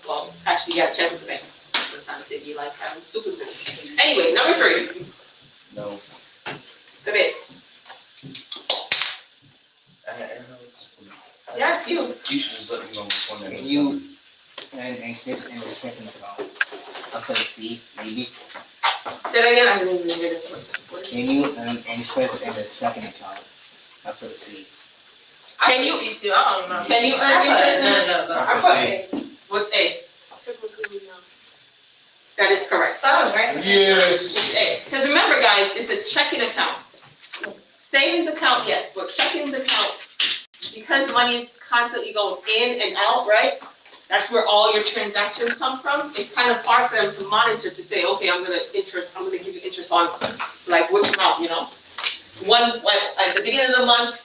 Well, actually, you gotta check with the bank. Sometimes they be like having stupid rules. Anyway, number 3, No. Chris. Yes, you. You should just let me know which one that is. Can you increase in the checking account? Up to C, maybe? Say that again, I didn't even hear it. Can you increase in the checking account? Up to C. Can you, See too, I don't know. can you earn interest in? I put it. What's A? Typically, no. That is correct. Sounds right. Yes. It's A. Because remember, guys, it's a checking account. Savings account, yes, but checkings account, because money's constantly going in and out, right? That's where all your transactions come from. It's kind of hard for them to monitor to say, okay, I'm gonna give you interest on like which amount, at the beginning of the month,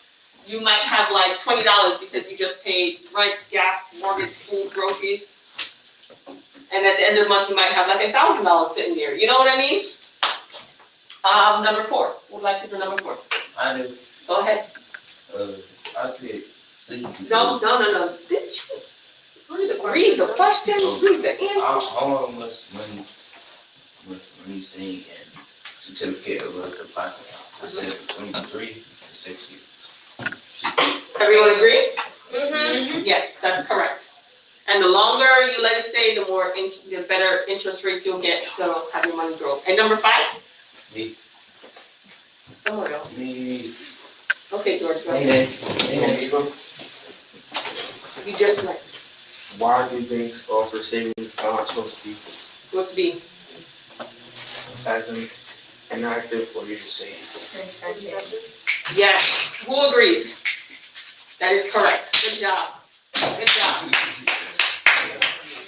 you might have like $20 because you just paid rent, gas, mortgage, food, groceries. And at the end of the month, you might have like $1,000 sitting there. You know what I mean? Number 4. Who would like to do number 4? I do. Go ahead. I pick C. No. Did you read the questions? Read the answers. How long must money with new thing and certificate of deposit. I said 23 to 60. Everyone agree? Mm-hmm. Yes, that's correct. And the longer you let it stay, the more, the better interest rates you'll get to have your money grow. And number 5? Me. Someone else. Me. Okay, George, go ahead. Hey, You just went. Why do banks offer savings accounts supposed to be What's B? as inactive for you to save? Yes. Who agrees? That is correct. Good job. Good job.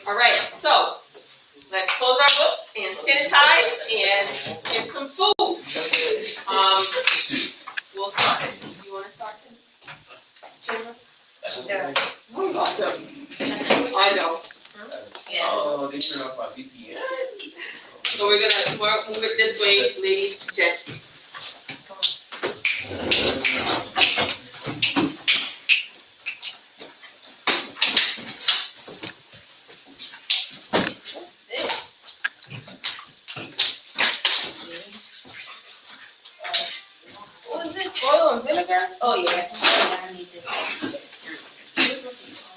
All right, so let's close our books and sanitize and get some food. We'll start. You want to start? Chandler? Awesome. I know. Oh, they turned off my VPN. So we're gonna move it this way, ladies to gents. What is this, oil and vinegar? Oh, yeah. I need this.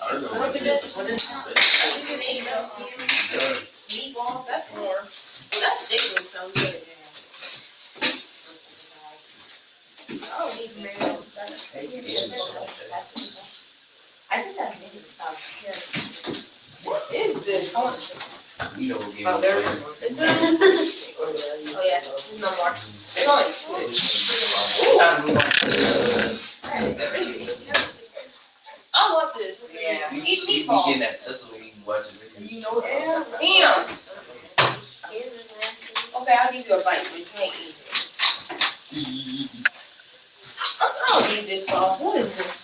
What is this? What is meatball? That's more. Well, that's sticky, so good. I don't need mayo. I think that's maybe the top. What is this? You know, give Oh, there it is. Is it? Oh, yeah. No more. It's only I want this. Yeah. Eat You be meatballs. getting that tussle when you watch it. You know that. Damn. Okay, I'll give you a bite, but you can't eat it. I don't need this sauce. What is this?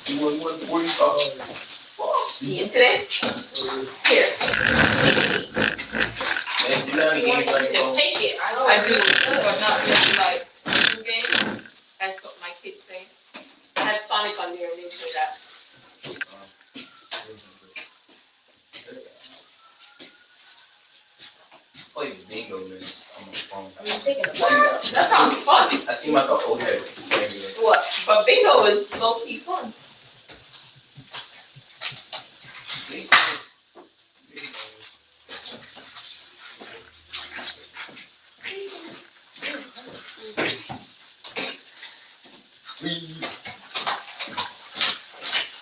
You want 145? Eating today? Here. Man, you know the game like Just take it. I do, but not really like video games. That's what my kids say. I had Sonic on there and they say that. Play bingo minutes on my phone. What? That sounds fun. I seem like an old head. What? But bingo is low key fun.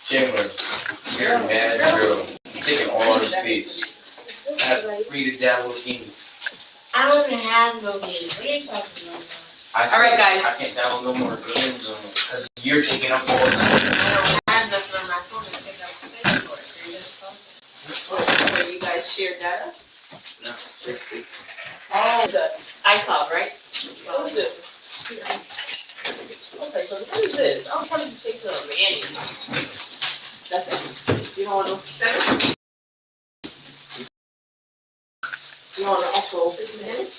Chandler, you're a mad girl. You're taking all the space. I have free to download games. I don't even have no games. What are you talking about? All right, guys. I can't download no more games because you're taking up all the space. I have nothing on my phone to take up space for it. So you just Where you guys share data? No, seriously. Oh, the iCloud, right? What is it? Okay, so what is this? I'm trying to take some Manny. That's it. You don't want no 7? You want an actual minute?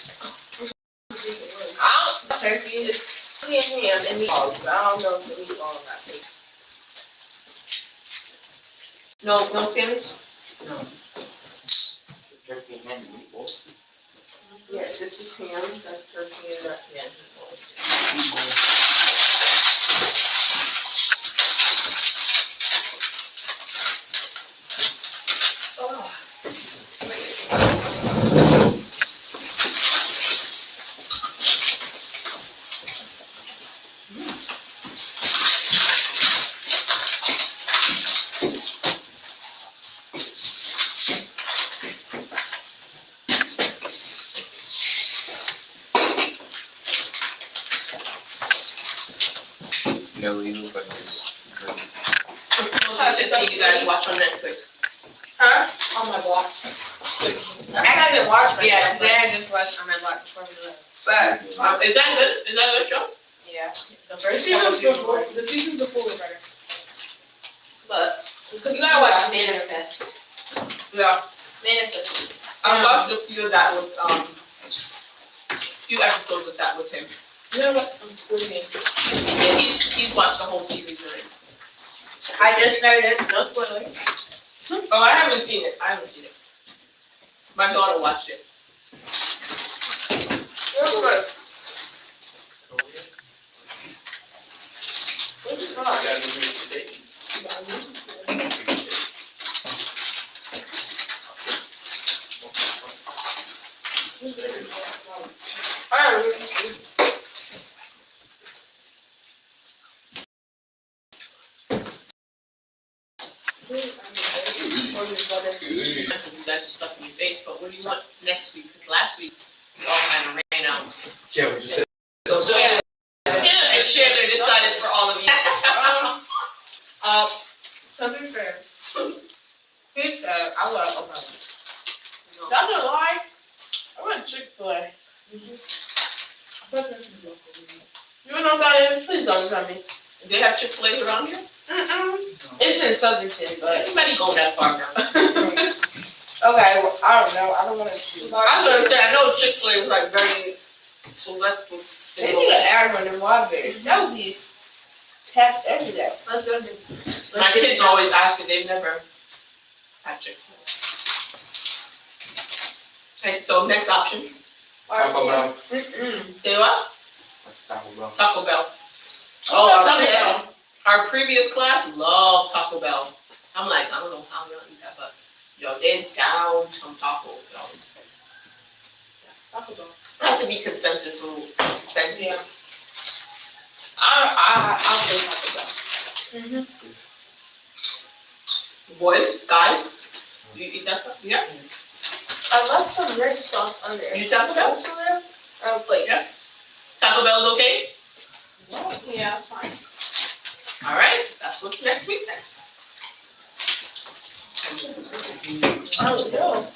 I don't turkey. It's chili and ham and meatballs, but I don't know if the meatballs got big. No sandwich? Turkey and meatballs. Yeah, this is ham, that's turkey and that, yeah. Oh. You know, you look like this. What's the most recent thing you guys watch on Netflix? Huh? On my block. I haven't watched it. Yeah, Today I just watched on my block before we left. Sad. Is that good? Is that a good show? Yeah. The The first season's season before, the seasons before were better. but It's because you gotta watch Manifest. Yeah. Manifest. I watched a few of that with, few episodes of that with him. You know what? I'm squinting. Yeah, he's watched the whole series already. I just started, no spoiler. Oh, I haven't seen it. My daughter watched it. Real quick. What's it called? I don't know. You guys are stuck in your face, but what do you want next week? Because last week, we all kind of ran out. Yeah, we just said. So, yeah. And Shirley decided for all of you. Something fair. He said, I want to open. That's a lie. I went Chick-fil-A. You know what that is? Please don't tell me. They have Chick-fil-A around here? It's in Southington, but Anybody go that far now? okay. Well, I don't know. I don't want to choose. I was gonna say, I know Chick-fil-A is like very select with. They need to add one in Waterbury. That would be packed every day. Let's go do. My kids always ask me, they've never had Chick-fil-A. Okay, so next option. Taco Bell. Say what? That's Taco Bell. Taco Bell. Oh, Taco okay. Bell. Our previous class loved Taco Bell. I'm like, I don't know how y'all eat that, but yo, they're down some tacos, yo. Taco Bell. Has to be consensus rule. Consensus. I'll say Taco Bell. Boys, guys, you eat that stuff? Yeah. I love some red sauce on there. You Taco Bell? Still there? Plate. Yeah. Taco Bell's okay? Yeah, it's fine. All right, that's what's next week then. I don't know.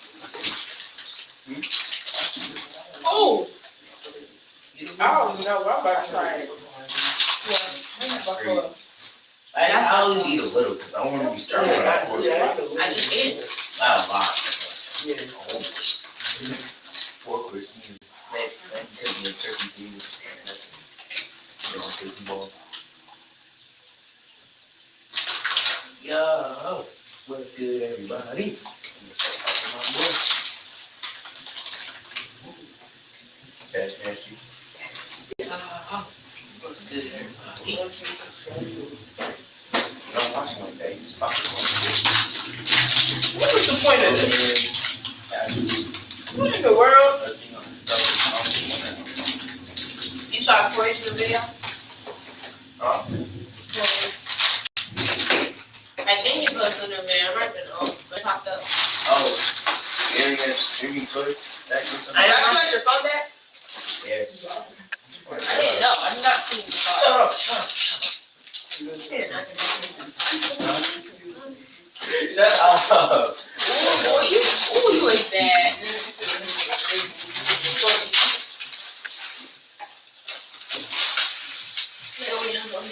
Oh. I don't know. I'm about to try it. Yeah. I always eat a little because I don't want to be starving when I force it. I just ate it. Not a lot. Yeah. 4 course meal. That could be a turkey season. Turkey ball. Yo, what's good, everybody? That's nasty. What's good, everybody? Don't watch my face. What was the point of this? What in the world? You saw Toys in the video? Huh? I think you posted in there. I might have been old, but it popped up. Oh, internet streaming footage? That kind of stuff? I got your phone back? Yes. I didn't know. I've not seen the phone. Shut up. Oh, you like that.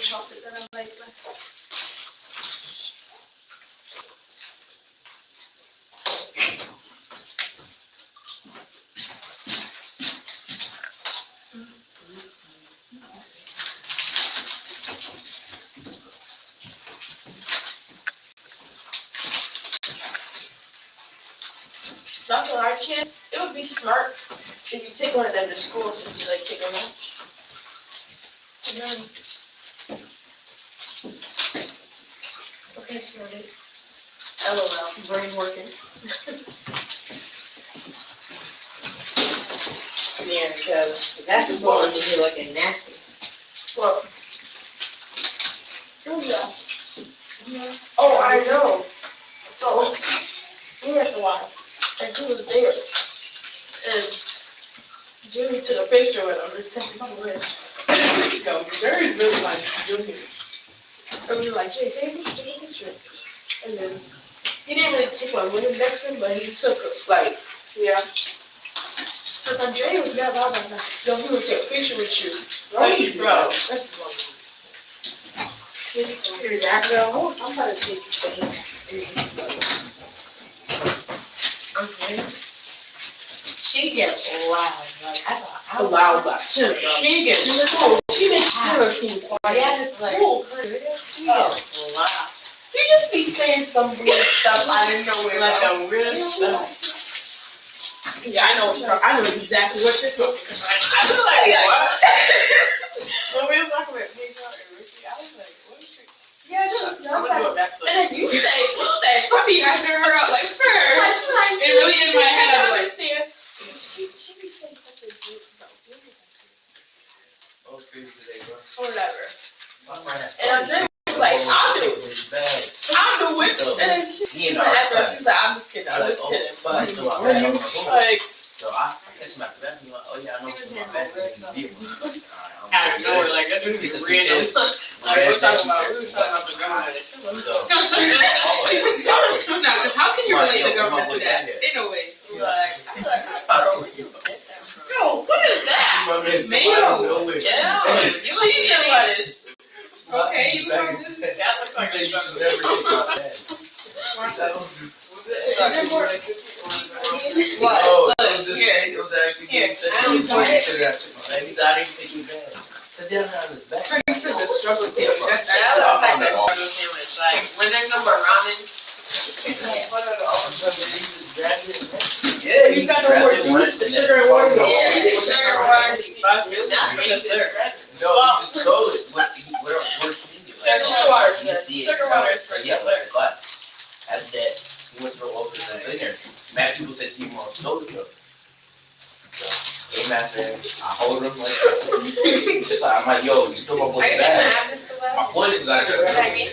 Chocolate that I like. Dr. Archin, it would be smart if you take one of them to school so you like take a lunch. Okay, smarty. LOL, brain working. Yeah, because that's the one to be looking nasty. What? Julia. Oh, I know. So, we were at the Y, and she was there. And Jimmy took a picture with him and sent it to Liz. Yo, Jerry's really like Junior. And we were like, Jay, take a picture. And then, he didn't really take one with him next to him, but he took it, like, yeah. But then Jay was mad about that. Yo, he would take a picture with you. Like, bro, that's wrong. Here's that girl. I'm trying to taste this thing. I'm sorry. She gets loud, like, I thought, I was Loud, loud. She gets She makes dinner seem quiet. yeah, it's like, she gets loud. You just be saying some weird stuff I didn't know where. Like a real stuff. Yeah, I know exactly what you're talking about. I was like, what? When we were talking about Pedro and Ricky, I was like, what is she? Yeah, I'm gonna do a backflip. and then you say, I be after her out like her. It really in my head, I understand. She be saying such a good stuff. Oh, crazy today, bro. Or whatever. My friend has And I'm just like, I'll do it. It's bad. I'll do it. So, And then she's he and like, our class. she's like, I'm just kidding, I'm Like, just kidding. oh, But so my bad, I'm like, oh. like, So I catch him after that, and he's like, oh yeah, I know it's my bad. I don't know, like, that's It's just a random. success. Like, we're talking about the government. So, always, no, because how can you Right, relate yo, the government come on, to that? boy, In a way. Like, I'm like, bro, where you get that from? Yo, what is that? Mayo. Yeah, you Cheese and lettuce. Okay, you back know in this. his head. that looks like He a said you should struggle. never get my bad. He said, Is there more? What? Look, It was here. it was actually Here, getting I don't want it. to that. He said, I didn't take you bad. Because he had it on his back. He said the struggle sandwich. That's That looks like a struggle sandwich. Like, when there's no more ramen, Yeah, You got no more juice, the sugar and water. yeah, sugar, water, busted. That's for dessert. No, he just told it. Whatever works in you. Sugar water, You see it. sugar water is for Yeah, dessert. but at that, he went to the office and dinner. Mad people said Team Mom stole the joke. So, came after him. I hold him like this. Just like, I'm like, yo, you stole my Are boy's you gonna bag. have this for My lunch? boy didn't got Red it. onion?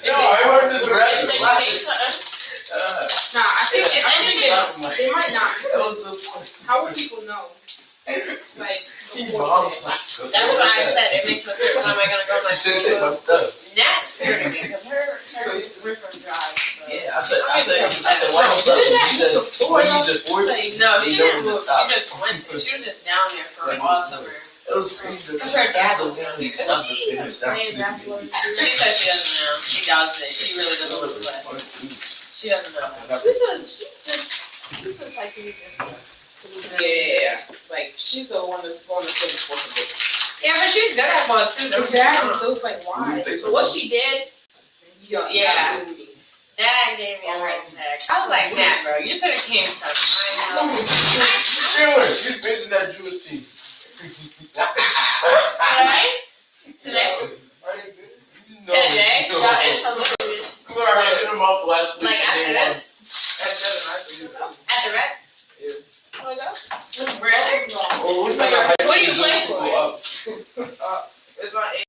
No, I heard this You rap. said you ate something? Nah, I think they might not. That was so funny. How would people know? Like, He before bombs today. like. That's what I said. It makes me feel, when am I gonna go to my You should take my stuff. Nat's scared of me because her river drives. So. Yeah, I said, why don't you just when you just force it, No, they she don't didn't even move. stop. She just went. She was just down there for Like, all summer. It was crazy. Because her dad was down He there. stopped the She finish was down. playing basketball. She said she doesn't know. She doesn't. She really doesn't want to play. She doesn't know. She's just like you Yeah, like she's the one that's going to finish sports. Yeah, but she's good at ball too. Don't get me Exactly. wrong. So it's like why? So what she did? Yeah. That gave me a heart attack. I was like, nah, bro, you could have came from my house. He's facing that Jewish team. Today? No. Today? No. That is hilarious. Remember I had him up last week. Like after and this? they won. At the rec? Yeah. Oh my god. Really? Oh, we found out how What do you Jewish play people for? up. It's my AUT,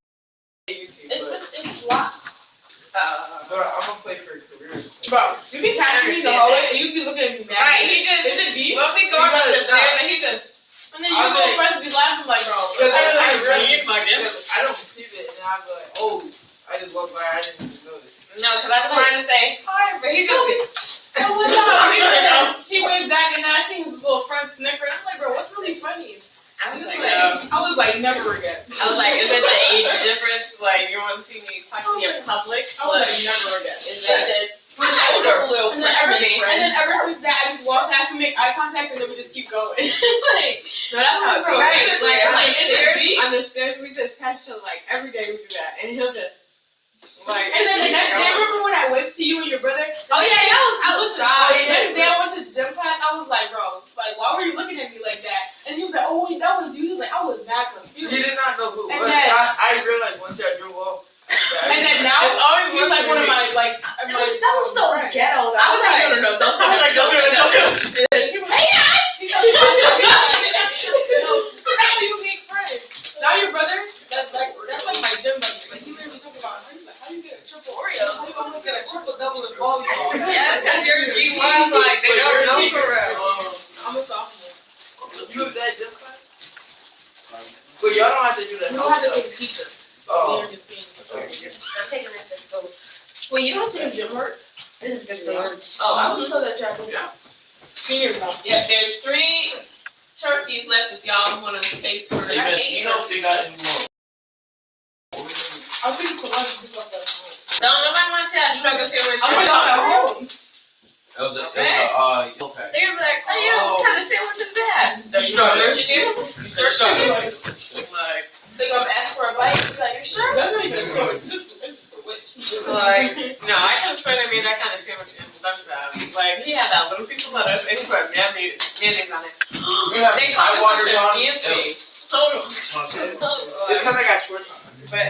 It's slots. but I'm gonna play for careers. Bro, you be passing me the hallway and you be looking at me mad. Right, he just, Is it beef? we'll be going up the stairs and he just, And then you go friends be laughing like, bro. I really fucking. I don't keep it, and I'm like, oh, I just walked by, I didn't even notice. no, because I was trying to say hi, but he just, And one time he went back and I seen his little friend snicker. And I'm like, bro, what's really funny? I was I was like, never again. is it the age difference? Like, you want to see me talk to you in public? I was like, never again. Is it? And then ever since that, I just walk past and make eye contact, and then we just keep going. Like, No, that's how it Bro, goes. right, Like, is it beef? on the stairs, we just catch each other, like, every day we do that. And he'll just, like. And then the next day, remember when I waved to you and your brother? Oh, yeah, I was Oh, The yeah. next day I went to gym class, I was like, bro, like, why were you looking at me like that? And he was like, oh, wait, that was you. He was like, I was mad He confused. did not know who it And was. then- I realized once I drove off. And then now, It's always he's like one of my, like, That was so friends. ghetto. I was like, no, don't say that. Don't say that. He was like, now you make friends. Now your brother, that's like my gym buddy. Like, he literally talking about, he's like, how do you get a triple Oreo? How do you almost get a triple double in volleyball? Yeah, because you're G1, like, they don't know for real. I'm a sophomore. You have that gym class? But y'all don't have to do that. We don't have the same teacher. Oh. They're the same. I'm taking this to school. Wait, you don't take gym work? This is good for lunch. Oh, I was told that y'all did. Yeah. Seniors don't. Yeah, there's 3 turkeys left if y'all want to take for Hey, man, you know if they got any more? I'll take it to lunch and pick up that. Don't nobody want to have struggle sandwich. I'll pick up at home. It was a yellow pack. They're gonna be like, oh, yeah, what kind of sandwich is that? started. You searched on it. Like, They gonna ask for a bite. Be like, you sure? That's not even a switch. It's just a witch. it's like, no, I could have sworn they made that kind of sandwich in SpongeBob. Like, he had that little piece of lettuce and he put mayonnaise on it. They call water it on. something fancy. Total. It's because I got short on. But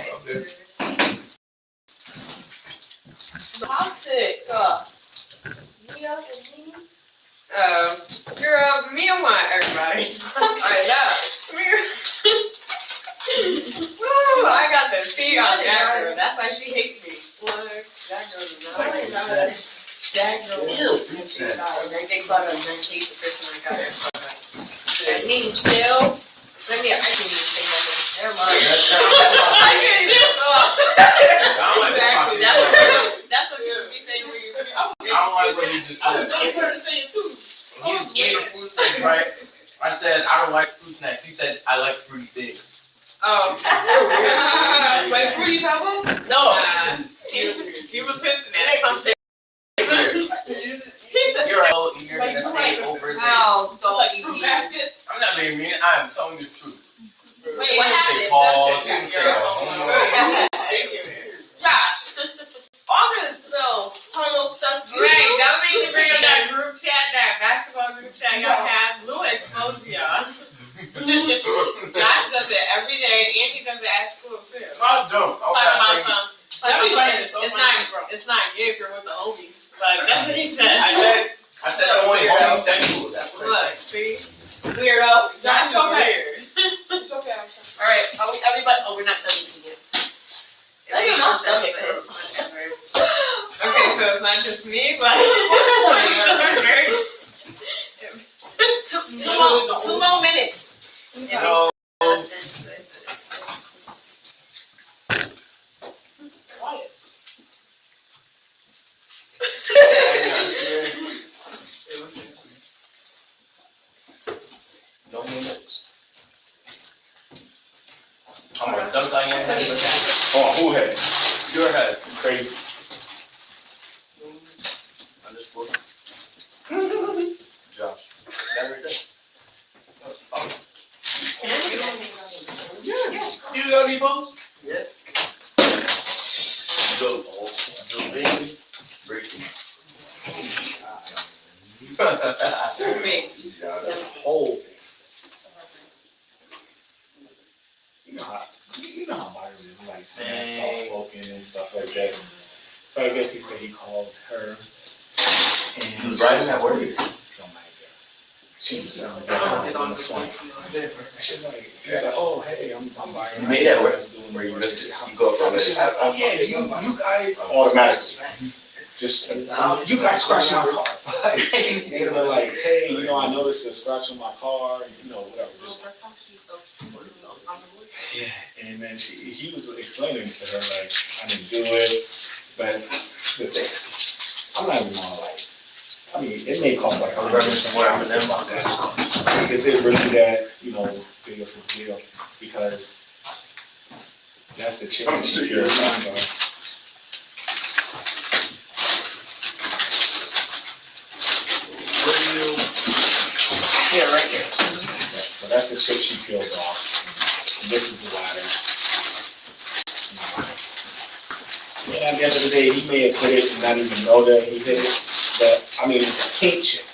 Toxic. Mia and me. girl, Mia want everybody. I know. Mia. Woo, I got the tea on that girl. That's why she hates me. What? That girl does not like me. That girl. Ew, snacks. They thought I was going to hate the person I got her. That means Phil. Let me. I can't even say nothing. Never mind. I can't even Exactly. That's what you be saying when you. I don't like what you just I was said. waiting for her to say it too. He was eating fruit snacks, right? I said, I don't like fruit snacks. He said, I like fruity things. Oh. Like Fruity Pebbles? No. He was hinting at something. You're right. You're Like, gonna you're stay right. over there. Oh, don't Like eat fruit me. baskets? I'm not being mean. I'm telling you the truth. Wait, You what can say happened? pause. You can say homework. Josh. All this little Homo stuff. you Right, do? don't make me bring up that group chat, that basketball group chat y'all have. Lou exposed y'all. Josh does it every day, and he does it at school too. I don't. Talk about Okay, some. Everybody is so It's funny, not. It's not good for with the homies. Like that's what he said. I said only homosexual. That's what I Look, see, Weirdo. Josh is weird. It's okay, I'm sorry. All right, everybody. Oh, we're not done eating yet. Look at my stomach hurts. Okay, so it's not just me, but two more minutes. You know, Quiet. no minutes. I'm gonna dunk on your head with that. Oh, who had? Your head. Crazy. Underscore. Josh. That right there. You got any balls? Yeah. Go balls. Go baby. Break it. The whole thing. You know how Byron is, like saying soft spoken and stuff like that. So I guess he said he called her. And He was writing that word. Oh my God. She was on the phone. She's like, oh hey, I'm Byron. You made that word where you missed it. You go from She's it. like, oh yeah, you guys automatically. Just you guys scratched my car. They were like, hey, I noticed a scratch on my car, whatever. Just yeah, and then he was explaining to her like I didn't do it, but the thing, I'm not even gonna it may cost like $100. Is it really that big of a deal? Because that's the chick that she cares about. Yeah, right there. So that's the chip she peeled off. And this is the ladder. And at the end of the day, he may have hit it and not even know that he hit it. But it's a pink chip.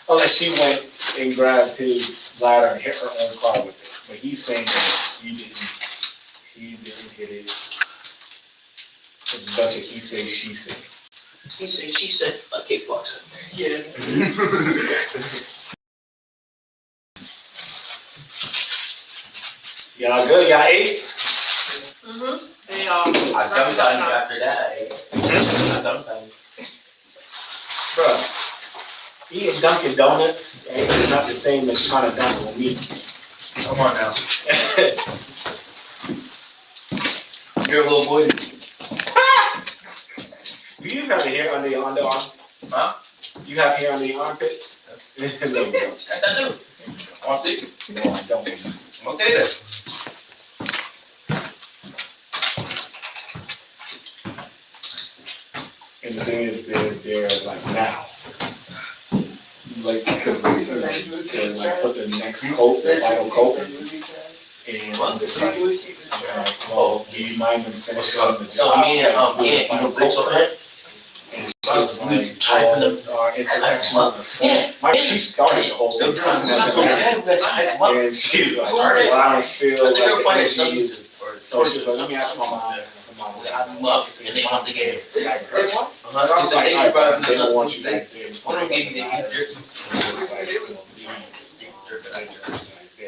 Unless she went and grabbed his ladder and hit her own car with it. But he's saying that he didn't hit it. It's a bunch of he say, she say. He said, she said, okay, fuck. Yeah. Y'all good? Y'all ate? Mm-hmm. I sometimes after that. I sometimes. Bruh, eating Dunkin' Donuts ain't not the same as trying to dunk on me. Come on now. You're a little boy. Do you have hair under your underarm? Huh? You have hair under your armpits? No, you don't. Yes, I do. I want to see. No, I don't. Okay then. And the thing is, they're like now. like, because to like put the next coat, the final coat, and I'm just like, well, do you mind them finishing up the So job? me and, like, me the and, final you know, coat for it? And so it's we was like, typing them. interaction on the phone. She started the whole thing. And she's like, well, I don't feel like the energy is, so she's like, let me ask my mom. I love it, and they want the game. It's like, He said, they don't want you guys there. One of them gave me the jerky. It's like, well,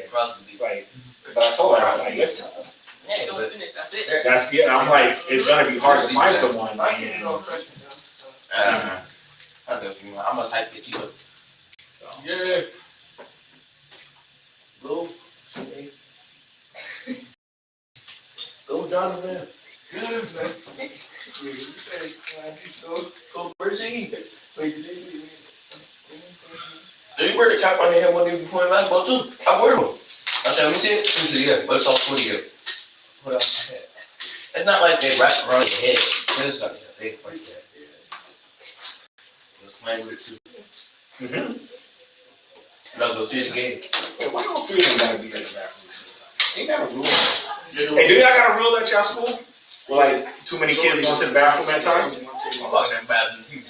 Probably. it's like, but I told her, I was like, listen, Yeah, Don't but, finish, that's it. that's, yeah, I'm like, it's gonna be hard to find someone, and, I'm gonna type it to you. so. Yeah. Go. Go, Jonathan. Go, where's he? Do you wear the cap on your head when you play basketball too? I wear one. I said, let me see it. He said, yeah, but it's all 40 here. Put on my head. It's not like they wrap around your head. It's like they like that. Let's play with it too. Mm-hmm. Now go see the game. Hey, why don't three of them gotta be in the bathroom sometimes? Ain't that a rule? Hey, do y'all got a rule at y'all school? Where like too many kids going to the bathroom at times? I'm about that bathroom.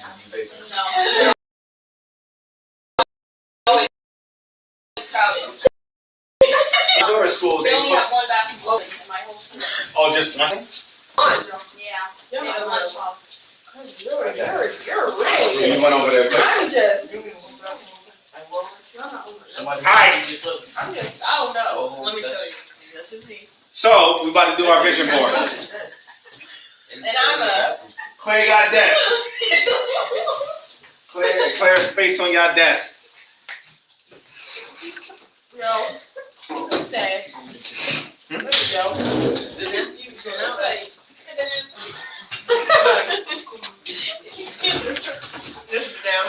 No. My daughter's school, They they only put, have one bathroom open in my whole school. oh, just one? Yeah. They have a lunch hall. You're real. You went over there. I'm just, Somebody. Hi. I don't know. Let me tell you. That's just me. So, we about to do our vision boards. And I'm a- Claire got desk. Claire space on y'all desk. No. Say. There you go.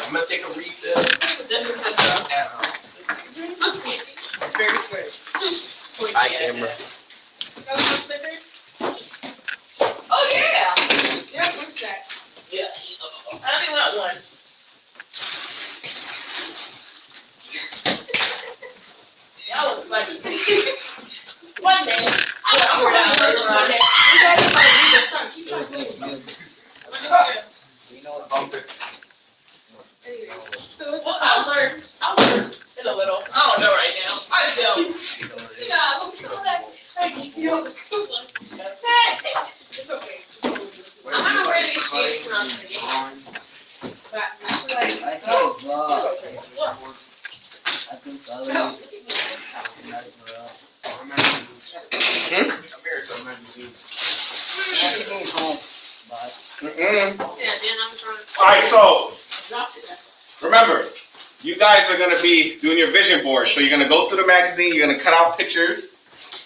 I'm gonna take a refill. Very good. Hi, camera. Oh, yeah. Yeah, what's that? Yeah. I only want one. That was funny. One day. I'm down later on. You guys are gonna read the sun. Keep trying to move. You know what's Bumper. So it's I'll learn in a little. I don't know right now. I don't. Yeah, look so that. It's okay. I'm not ready to get from the game. But I feel like I thought it was Look. I think the other home, but Mm-mm. Yeah, then I'm trying to. Alright, so, Drop it. remember, you guys are gonna be doing your vision board. So you're gonna go through the magazine, you're gonna cut out pictures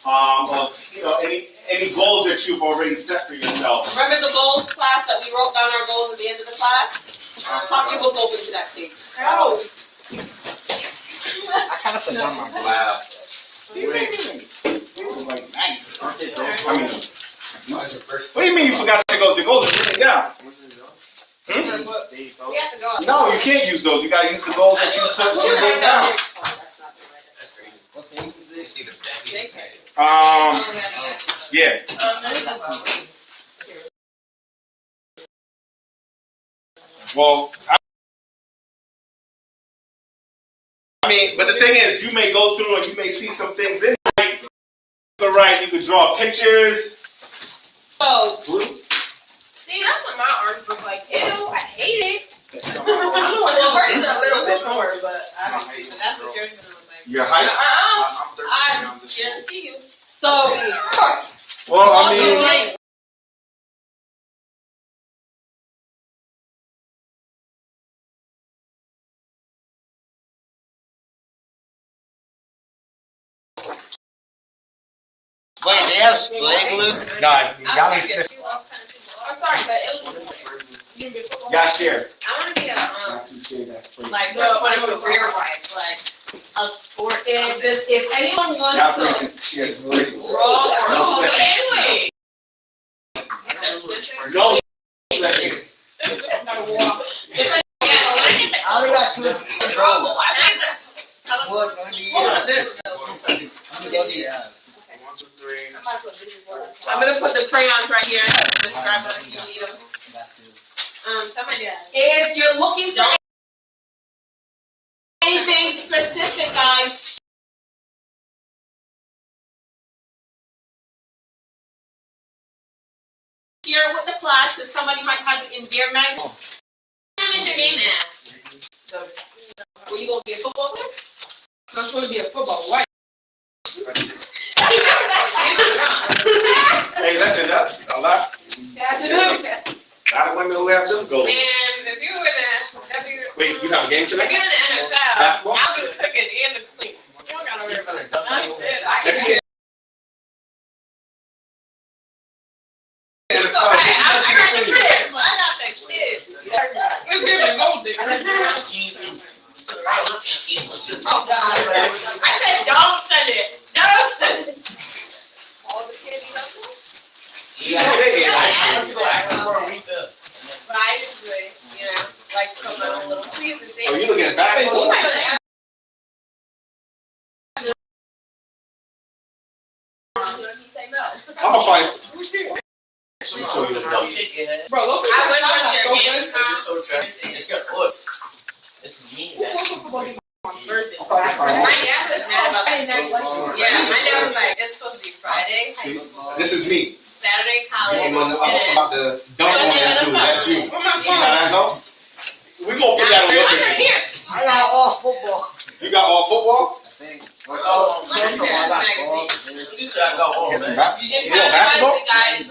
of, you know, any goals that you've already set for yourself. Remember the goals class that we wrote down our goals at the end of the class? Pop your book open to that page. Oh. I kind of forgot my goals. Wow. These ain't even, this is like nice. Aren't they so I cool? mean, what do you mean you forgot your goals? Your goals are written down. Hmm? There you go. We have to go. No, you can't use those. You gotta use the goals that you put written down. What page is You this? see the back. Yeah. Well, I mean, but the thing is, you may go through and you may see some things in there. You could write, you could draw pictures. So, See, that's what my arms look like. Ew, I hate it. Your Well, it hurts a little bit more, but that's what yours gonna look like. height? I guarantee you. so, Well, I also, mean, like, Wait, they have spray glue? nah, y'all ain't sniff. I'm sorry, but it was. Y'all share. I wanna be a, Like, no, I do a rear bike, like, a sport, if anyone Y'all wants three to can share this lady. draw or, No oh, sniffing. anyway. No sniffing. If I, yeah, I only got two. Oh, I think that. What, maybe? What was this? I'm gonna go to your house. 1, 2, 3. I might put this for us. I'm gonna put the crayons right here. Describe them if you need them. Got two. Somebody. If you're looking for anything specific, guys. Share it with the class, because somebody might have it in their magazine. What is your name at? Were you gonna be a football player? I'm supposed to be a football wife. Hey, listen, that's a lot. That's it. A lot of women who have them goals. And if you were in Wait, you have a game if today? you're in the NFL, Basketball? I'll do the cooking and the cleaning. You don't gotta worry about it. I'm good. I If can you do it. So, hey, I got the kids. I got the kids. Let's give it a go, dick. Oh, God. I said, don't send it. Don't send it. All the kids eat up too? Yeah, they I'm gonna ask them for a refill. But I usually, like to put my own little pieces. Oh, you looking at basketball? He say no. I'm gonna find. Don't shake your head. Bro, look I at went that with so your good. game. It's so trash. It's got look. It's me. Who wants a football game on Thursday? My dad was mad about Friday that. night lights. Yeah, my dad was like, it's supposed to be Friday, See, this is me. Saturday, college, You and know, I'm then. about to dunk on this dude. That's you. Where my See how that go? We gonna put that on your I'm picture. here. I got all football. You got all football? I think. Oh, First of all, I got all. you said I got all, Get some man. basketball. You You didn't want tell basketball? the guys.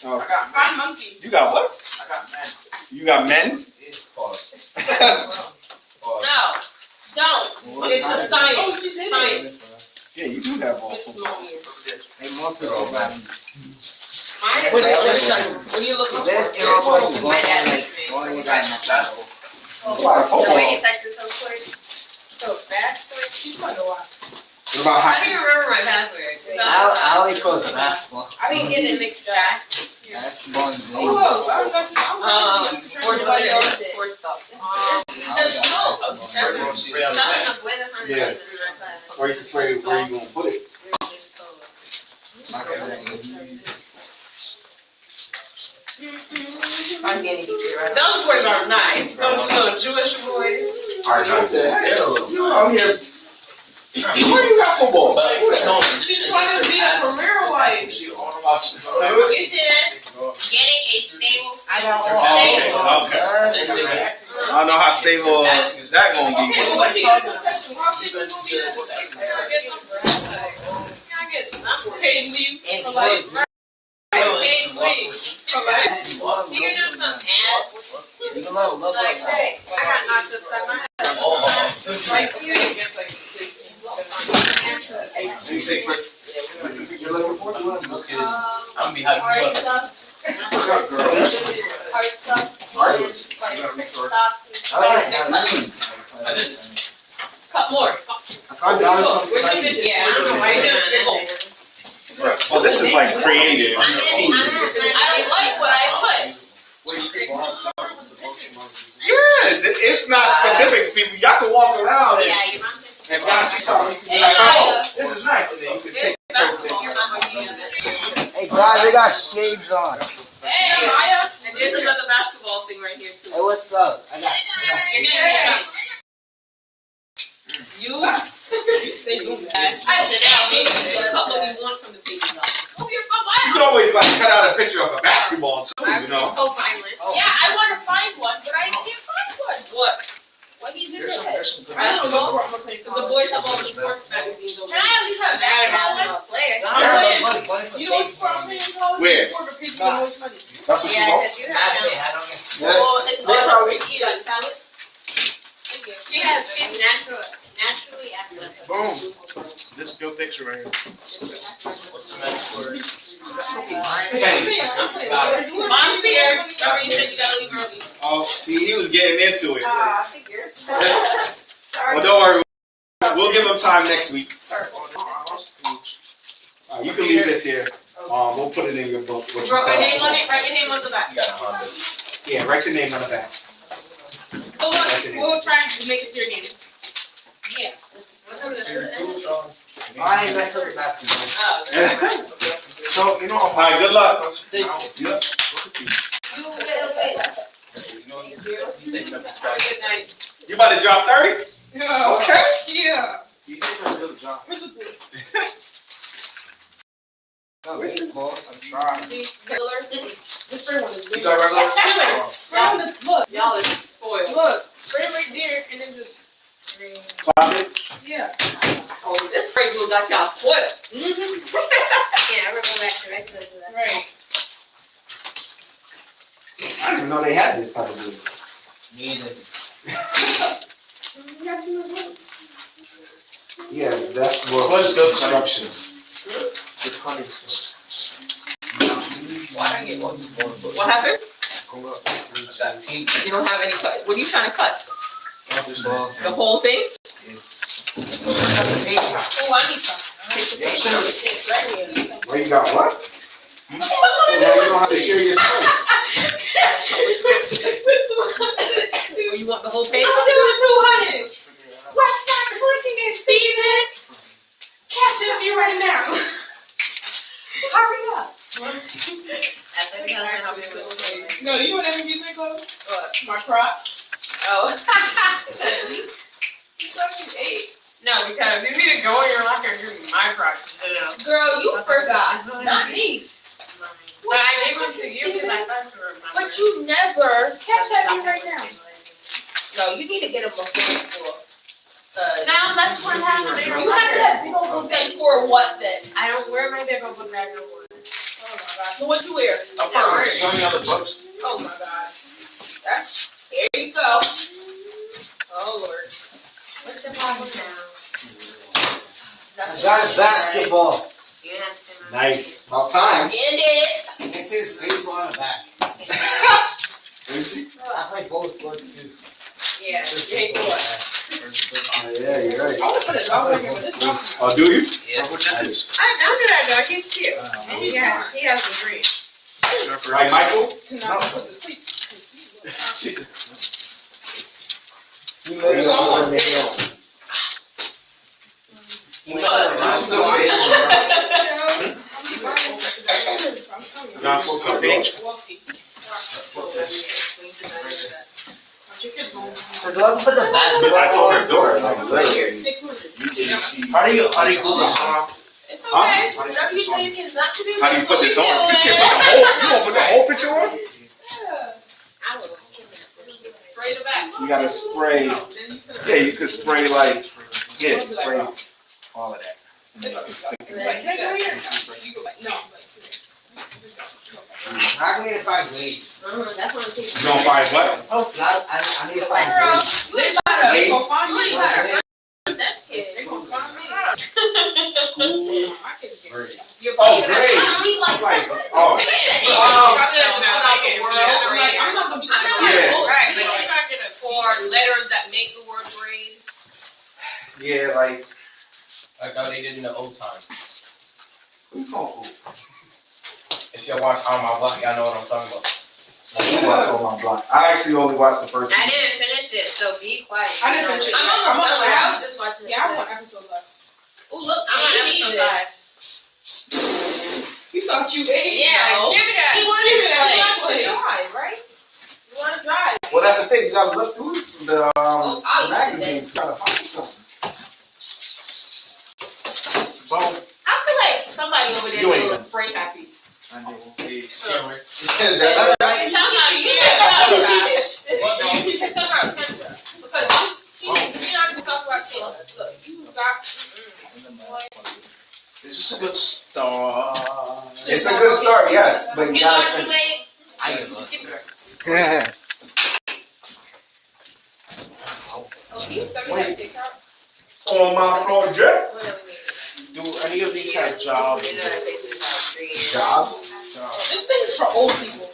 Oh. I got Find men. monkey. You got what? I got men. You got men? Pause. No, don't. It's a Oh, science. she did it. Science. Yeah, you do have all It's football. small here. Hey, most of them, man. Mine What is is like, it? what are you looking for? This is also going My dad like, is me. only got nothing. Basketball. That's a lot of The way football. you typed it so quick, so fast, quick. She's playing a lot. What about How do hockey? you remember my password? I only put basketball. I been getting it mixed up. Basketball and Who else? I was like, Sports Nobody stuff. else did. Sports stuff. Yeah. Where you where you gonna put it? I'm getting easier, right? Those boys are nice. Those little Jewish boys. I know. Hell. You out here. Where you got football? But, no, she's trying to be a career wife. She on about you. You see this? Getting a stable. I got Stable. all. Okay. Okay. I don't know how stable is that gonna Okay, be. well, what do you do? How big Defense you is want good. me to Get some bread. I get something. paid leave And for like Paid leave. You can do some ads. Look Like, hey, I got knocked upside my head. Oh, like you didn't get like 16. You're looking for it? I'm just kidding. I'm gonna be hyping Art you up. stuff. What's up, girl? Art stuff. Art? And like stocks and Alright, stuff. now you can. Cut more. I found dollars from Where's the somebody. vision? Yeah, I don't know why you're doing it. Well, this is like creative. I like what I put. What do you think? Yeah, it's not specific to people. Y'all can walk around and Yeah, your mom said. if y'all see something, you can be like, oh, this is nice. And then you can take Basketball. everything. Your mom will use it. Hey, guys, we got shades on. Hey, Maya. And there's another basketball thing right here too. Hey, what's up? I got. Your name is you stay doing that. I said, A couple we want from the pages out. You can always like cut out a picture of a basketball too, you know. So violent. Yeah, I want to find one, but I can't find one. What? What he did There's with some, it. there's some good. I don't know. I'm gonna pay Because the boys have all the sports magazines over Can I at least have a basketball one? there. You know what's for a million dollars? Where? For the people who waste money. That's what you Yeah, want. because you have them. Yeah. Well, it's all over you. You got salad? Thank you. She's naturally athletic. Boom. This is your picture right here. What's the next word? Mom's here. Remember you said you gotta leave early. Oh, see, he was getting into it. I figured. Well, don't worry. We'll give him time next week. You can leave this here. We'll put it in your book. what you Write your call name on it. Write your name on the back. You got a Honda. Yeah, write your name on the back. We'll try and make it to your game. Yeah. Whatever I ain't messing with basketball. Oh, So, you know, All right, good luck. you will win. He said, Have a good night. You about to drop 30? Yeah. Okay. Yeah. you say you're gonna job. Where's the food? No, baseball, I'm trying. See, Miller, The spray one is You big. got regular? Spray on the, look. y'all is spoiled. Look, spray right there and then just, Clock it. yeah. Oh, this crazy one got y'all spoiled. Mm-hmm. Yeah, we're going back to regular to that. Right. I didn't even know they had this type of thing. Me either. Yeah, that's what. What's the construction? The cutting stuff. why I get one more book? What happened? I got teeth. You don't have any cut. What are you trying to cut? Basketball. The whole thing? Oh, I need some. Where you got what? Now you don't have to share your stuff. Or you want the whole page? I'll do it 200. What's not clicking it, Steven? Cash it up you right now. Hurry up. No, you want to use my clothes? What? My Crocs? Oh. No, because you need to go in your locker and give me my Crocs. Girl, you forgot. Not me. But I gave them to you because I thought you were my But you never. Cash that me right now. No, you need to get them before school. Now that's what happened. You have that big old book bag for what then? I don't wear my big old bag no more. Oh my god. So what'd you wear? I'm fine. Show me other books. Oh my god. That's, here you go. Oh lord. What's your problem now? I got basketball. Nice. About time. Get it. This is baseball on the back. Let me see. I play both sports too. Yeah. You hate the what? Oh, yeah, you're right. I want to put a dog in here, but this dog. Oh, do you? Yeah. I don't see that dog. He's cute. And he has a dream. Right, Michael? To not put to sleep. You Where you going with this? Not supposed to page? So do I put the basketball? I told her door. Like, literally. 600. How do you Google it? It's Huh? okay. Whatever you tell your kids not to do. How do you put this on? You that's can't what put the whole, you gonna put the whole picture on? we doing. I will. Spray the back. You gotta spray, yeah, you could spray like, yeah, spray all of that. Can I go here? You go back. No. I need to find grades. That's what I'm thinking. You gonna find what? I need to find Girl, grades. you ain't better go find me. You better Okay. find that kid. They gonna find me. My kids get Great. You're Oh, probably gonna great. find me like Like, that. oh, Yeah. I'm not gonna be I'm not Yeah. like, Right, like, like, for letters that make the word grade. yeah, like, Like how they did in the old time. who you call If y'all watch On My Block, y'all know what I'm talking about. who? Watch on my block. I actually only watched the first I season. didn't finish it, so be quiet. I didn't finish it. I'm I'm almost on done. I the- was just watching it. Yeah, I want episode left. Oh, look, I'm on you need episode this. 5. You thought you ate? Yeah, No. give me that. He wanted Give me that. to drive, right? You want to drive? Well, that's the thing, you gotta look through the, I'll eat magazines, you gotta find something. Boom. I feel like somebody over there You ain't was spray happy. I know, page. Camera. That- It sounds like you What no? It's still about Kendra. Because she not even talk about Kendra. Look, you got. It's a good start. It's a good start, yes, but you You know gotta what you finish. made? I get look. Yeah. Oh, you sent me that TikTok? On my project. Do any of these have jobs? Jobs. This thing's for old people.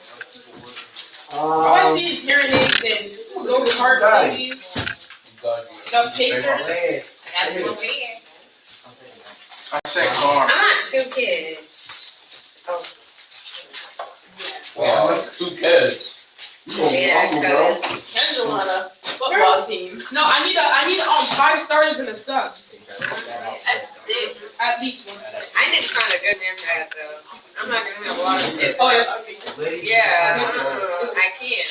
All I see is hearing aids and those heart Got it. babies. God, The pacers. That's what we had. I said car. I got 2 kids. Wow, that's 2 kids. You gonna be Yeah, humble, bro. because Kendra wanna. football team. No, I need 5 starters and a sub. That's it. At least one sub. I need to find a good name for that though. I'm not gonna have a lot of kids. Oh yeah, okay. Yeah, I can.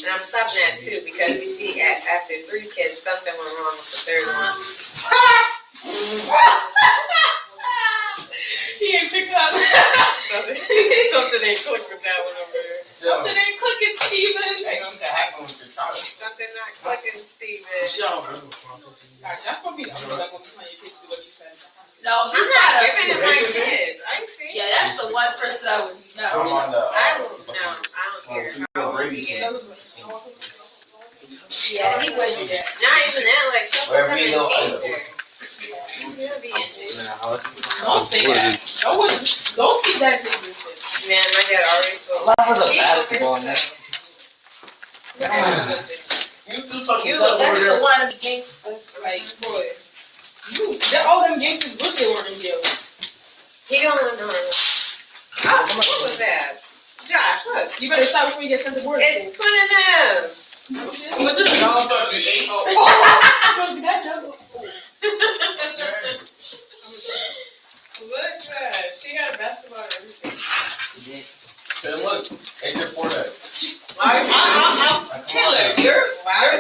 And I'm stopping that too because you see, after 3 kids, something went wrong with the 3rd one. He ain't pick up. Something ain't click with that one over there. Something ain't clicking, Steven. Something not clicking, Steven. Alright, that's gonna be the other like when we tell your kids to do what you said. No, I'm not giving him my kids. I think. Yeah, that's the one person I would not. I'm on the. I don't care how old he is. Yeah, he wouldn't do that. Not even that, like, Where we he'll go. be injured. Don't say that. Don't speak that into existence. Man, my dad already spoke. That was a basketball net. You do fucking You stuff look, over That's there. the one of the things, Like, boy, all them gangsters wish they weren't in jail. He don't know. Oh, what was that? Josh, look. You better stop before you get sent to boarding It's twin and half. school. Was it a I dog? thought you ate. That does look Look at that. She got a basketball and everything. Hey, look, it's your forehead. Taylor, your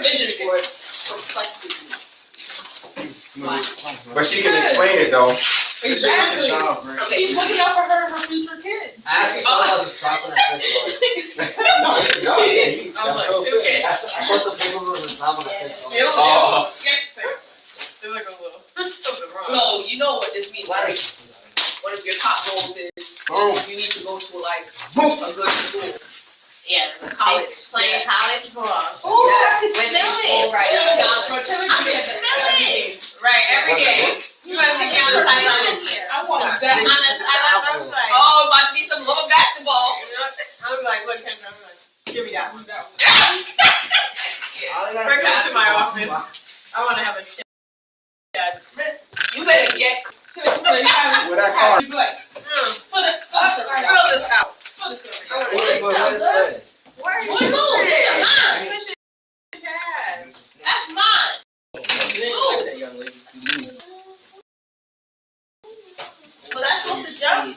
vision board perplexes me. But she can explain it though. exactly. Okay. She's looking out for her future kids. I actually thought I was a sock on the fish No, that's I was like, what I'm saying. okay. I thought the paper was a sock on the fish It was Oh. There's like a little something wrong. So you know what this means, right? One of your top goals is you need to go to like a good school. Yeah, College. playing college ball. Ooh, Yes, I can when smell it's it. all right. Bro, Taylor I can can get smell that. it. Right, every day. You must take me on the sideline in here. I want On that. the sideline, I'm like, Oh, about to be some little basketball. I'm like, look, Kendra, I'm like, give me that. That one. Bring that to my office. I want to have a shit. Yeah, You better get. Taylor, you have With that car. you like for the survey. fill this out. For the survey. I want to What is that? Where are you What move? This is mine. Dad. That's mine. Was I supposed to jump?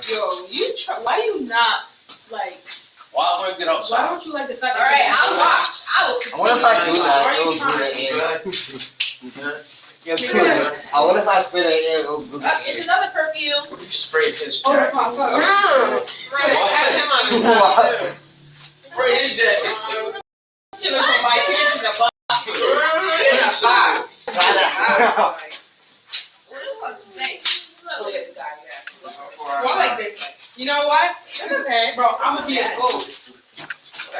Yo, why you not like? Why would I get Why outside? don't you like the fact All that right, you're I'll watch. I will I wonder if I do that, Why are it'll you do the trying? air. I wonder if I spit the air, it'll do the It's air. another perfume. You sprayed his Oh, jacket. fuck. No. Spray his jacket. Taylor put my ticket to the box. What is one snake? Look at the guy. Well, I like this. You know what? It's okay, bro. I'm gonna be a goat. I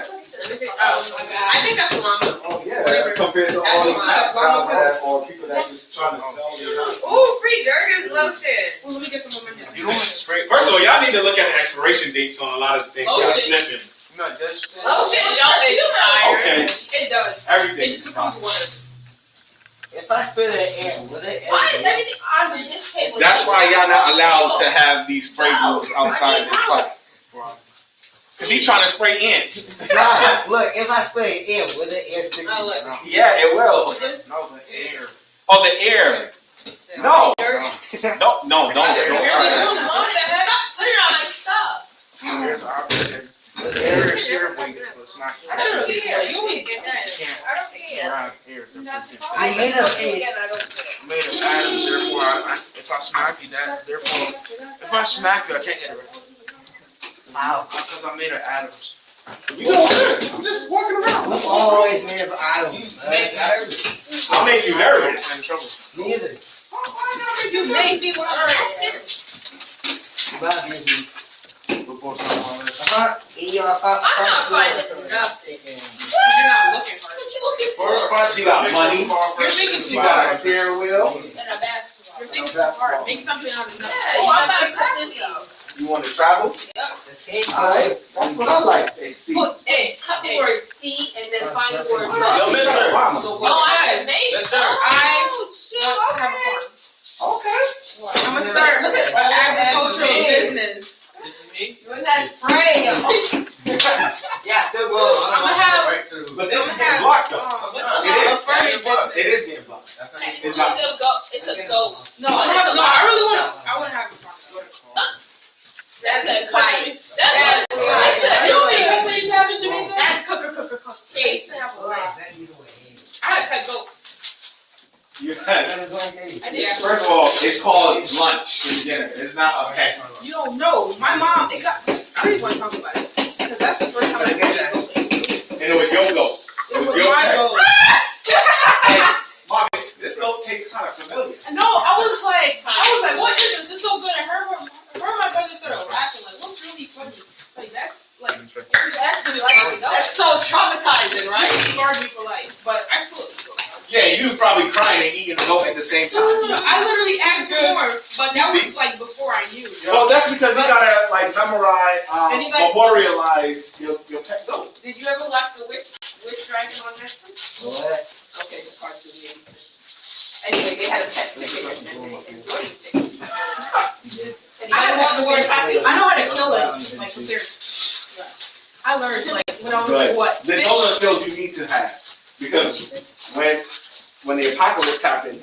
think that's llama. Oh, yeah, compared to all these jobs that, or people that just trying to sell their house. Ooh, free Jergens lotion. Ooh, let me get some momentum. You don't spray. First of all, y'all need to look at the expiration dates on a lot of the things y'all Lotion. sniffing. No, just. Lotion don't expire. Okay, It does. every It day. just becomes water. If I spit the air, will it? Why is everything on this table? That's why y'all not allowed to have these spray booths outside of this class. Cause he trying to spray ants. Nah, look, if I spit the air, will the air stick Oh, to look. the Yeah, it will. No, the air. Oh, the air. No, no, don't try Here we that. go. What the heck? Stop putting on my stuff. There's opposite. The air is here weighted, but it's not. I don't really care. You always get that. Can't I don't care. around here. That's If fine. I made a made of atoms, therefore, if I smack you, therefore, if I smack you, I can't get it right. Wow. Because I'm made of atoms. You know what? I'm just walking around. I'm always made of items. I'll make you nervous. I'm in trouble. Neither. You make me want to. We're both on one list. I'm not finding nothing. You're not looking hard. What you looking for? She got money. You're thinking She too got a hard. steering wheel. And a basketball. You're thinking too hard. Make something out of nothing. Yeah, you about to cut this out. You want to travel? The same Alright, place. that's what I like. It's C. Hey, cut the word C and then find the word Yo, love. mister. So Oh, what? I can make Mister. I Oh, shit. want to have a Okay. farm. Okay. I'm gonna start an agricultural business. This is me. Doing that spray. Yeah, still will. I'm gonna have, Right to. But this is getting blocked though. what's No, the it is. affirming business? It is getting blocked. It's a go. It's a go. No, I really wanna have this on. That's a quiet. That's That's you don't think a that's what you have in Jamaica? That's cook. Yeah, you should have a lot. I had a pet goat. You had, I did. first of all, it's called lunch and dinner. It's not a pet. You don't know. My mom, I don't even wanna talk about it. Cause that's the first time I got a goat. And it was your goat. It was your my pet. goat. Hey, Mommy, this goat tastes kind of familiar. No, I was like, what is this? It's so good. And her and my brother started laughing. Like, what's really funny? Like, that's like, if you actually like it, That's so traumatizing, right? it scarred me for life. But I still. Yeah, you was probably crying and eating the goat at the same time. No. I literally asked for more, but that was like before I knew. Well, that's because you gotta like memorize, Anybody- memorialize your pet goat. Did you ever watch The Witch Dragon on Netflix? What? Okay, the cartoon maybe. Anyway, they had a pet chicken and they enjoyed it. And you ever watch the word happy? I know how to kill it. Like, with their, I learned like when I was like what? Then Six? those are skills you need to have because when the apocalypse happened,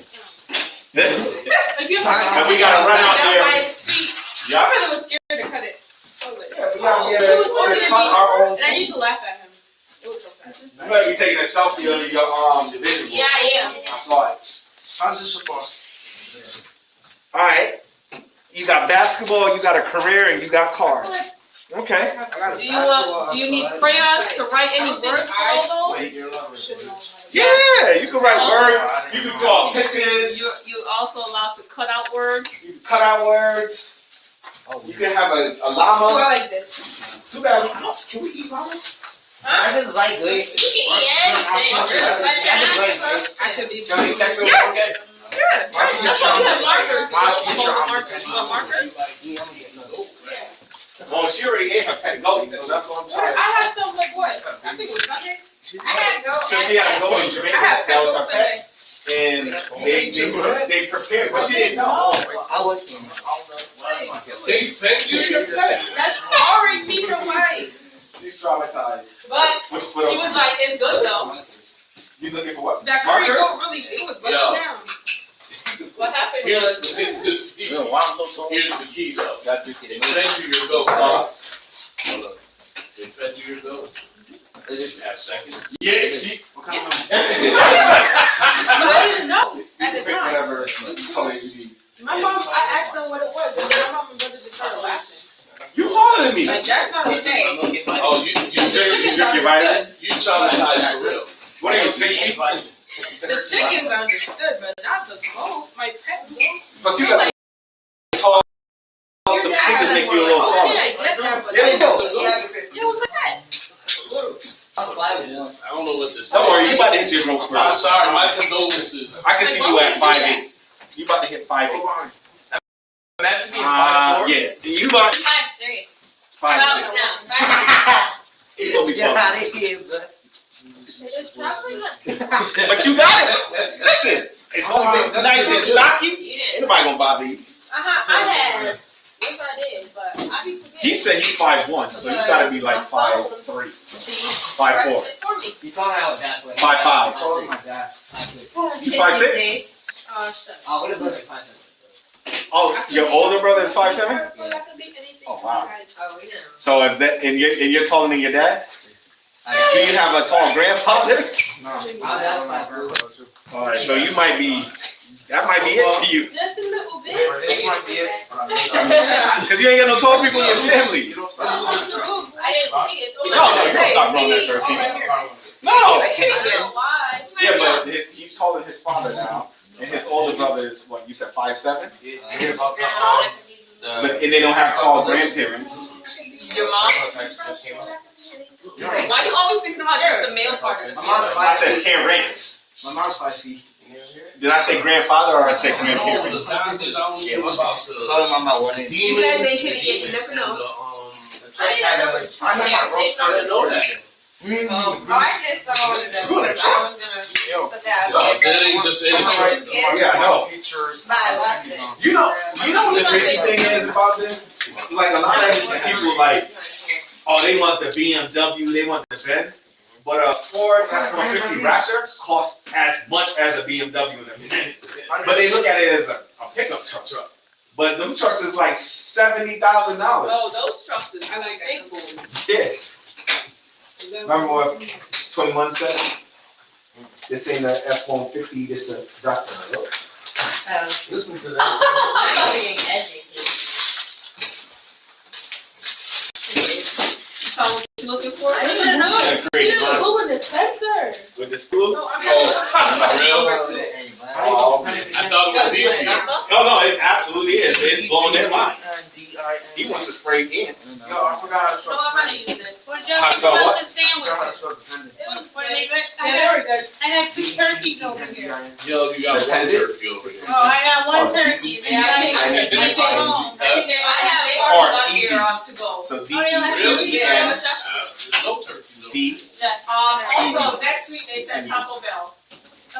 If you and we gotta run out down there. by its feet. Yeah. My brother was scared to cut it. I was like, Yeah, we gotta be He able was older to than cut me. our own. And I used to laugh at him. It was so sad. You better be taking a selfie of your division board. Yeah, I am. I saw it. How's this so far? All right. You got basketball, you got a career, and you got cars. Okay. Do you need crayons to write any words for all those? Yeah, you can write words. You can draw pictures. You also allowed to cut out words. You can cut out words. You can have a Oh, llama. I like this. Too bad. Can we eat llama? I just like You this. can eat anything. I just like this. I could be. Johnny, catch me okay? Yeah, that's why we have markers. My teacher, I'm Markers. You want markers? Yeah, I'm gonna get some. Well, she already ate her pet goat, so that's what I'm trying. I had some like what? I think it was Sunday. I had to go. So she had to go in I Jamaica. had That was pet her goat pet, Sunday. and they prepared, but she didn't know. I was in. They fed you your pet. That's scarring me for life. She's traumatized. But Which she was like, it's good though. You looking for what? That curry Markers? goat really, it was busting Yo. down. What happened Here's was, the key though. Got you They kidding. fed you your goat. Hold up. They fed you your goat. You have seconds. Yeah, she. I didn't know at the time. Whatever color you need. My mom, I asked them what it was, and my mom and brother just started laughing. You taller than me. Like, that's not okay. Oh, you seriously, Chickens your vitamin? understood. you traumatized for real. What are you, 60? The chickens understood, but not the goat. My pet goat. Plus you got tall. Your The dad sneakers had make one. you a little Oh, taller. yeah, I get that, but Yeah, they do. yeah, it was my pet. I'm 5'11". I don't know what to say. Don't worry, you about to hit your rope I'm sorry, my condolences. I can see you at 5'8". You about to hit 5'8". Imagine being 5'4". Yeah. You about 5'3". 5'6". You gonna be Get taller. out of here, bro. It's probably not. But you got it. Listen, as long as it's nice and stocky, You ain't didn't. nobody gonna bother you. I had. Yes, I did, but I be forgetting. He said he's 5'1", so you gotta be like 5'3", 5'4". For me. You thought I was that way. 5'5". Oh my god. You 5'6"? Oh, shut up. Oh, what about 5'7"? Oh, your older brother is 5'7"? I could be anything. Oh, wow. Oh, we know. So if that, and you're taller than your dad? Do you have a tall grandfather? All right, so you might be. That might be it for you. Just a little bit. This might be it. Because you ain't got no tall people in your family. I didn't think it. No, you don't stop growing at 13. No! I don't know why. Yeah, but he's taller than his father now. And his older brother is, what, you said 5'7"? I hear about But, and they don't have tall grandparents. your mom, why you always thinking about just the male part of the My mom's family? I said parents. My mom's 5 feet. Did I say grandfather or I said The grandparents? doctors, I don't know about So the my mom went in. You guys ain't kidding yet, you never know. I didn't know it was I know my roast. I didn't know that. I just saw it. I was gonna put that So out there. that ain't just anything. Yeah, I know. Bye, last it. You know what the crazy thing is about this? Like a lot of people like oh, they want the BMW, they want the Benz. But a Ford F-150 Raptor costs as much as a BMW and a Benz. But they look at it as a pickup truck. But them trucks is like $70,000. Oh, those trucks is like big boys. Yeah. Remember what 21 said? This ain't a F-150, this a Raptor. Listen to that. I'm being educated. So what you looking for? I didn't know. Great. Who was the Spencer? With the screw? No, I'm Oh, not. real? Anybody? I thought it was easy. No, it absolutely is. It's blowing their mind. He wants to spray ants. Yo, I forgot how to No, spell. I'm not eating this. What's How up? spell what? The I forgot how to sandwiches. spell dependent. It was What are they good? Yeah, they were good. I had 2 turkeys over here. Yo, you got one turkey over here. Oh, I got 1 turkey. Then I take it home. I think they Or got ED. here to go. So Oh, yeah, Really? Yeah. There's no turkey. No. D. Also, next week they said Taco Bell.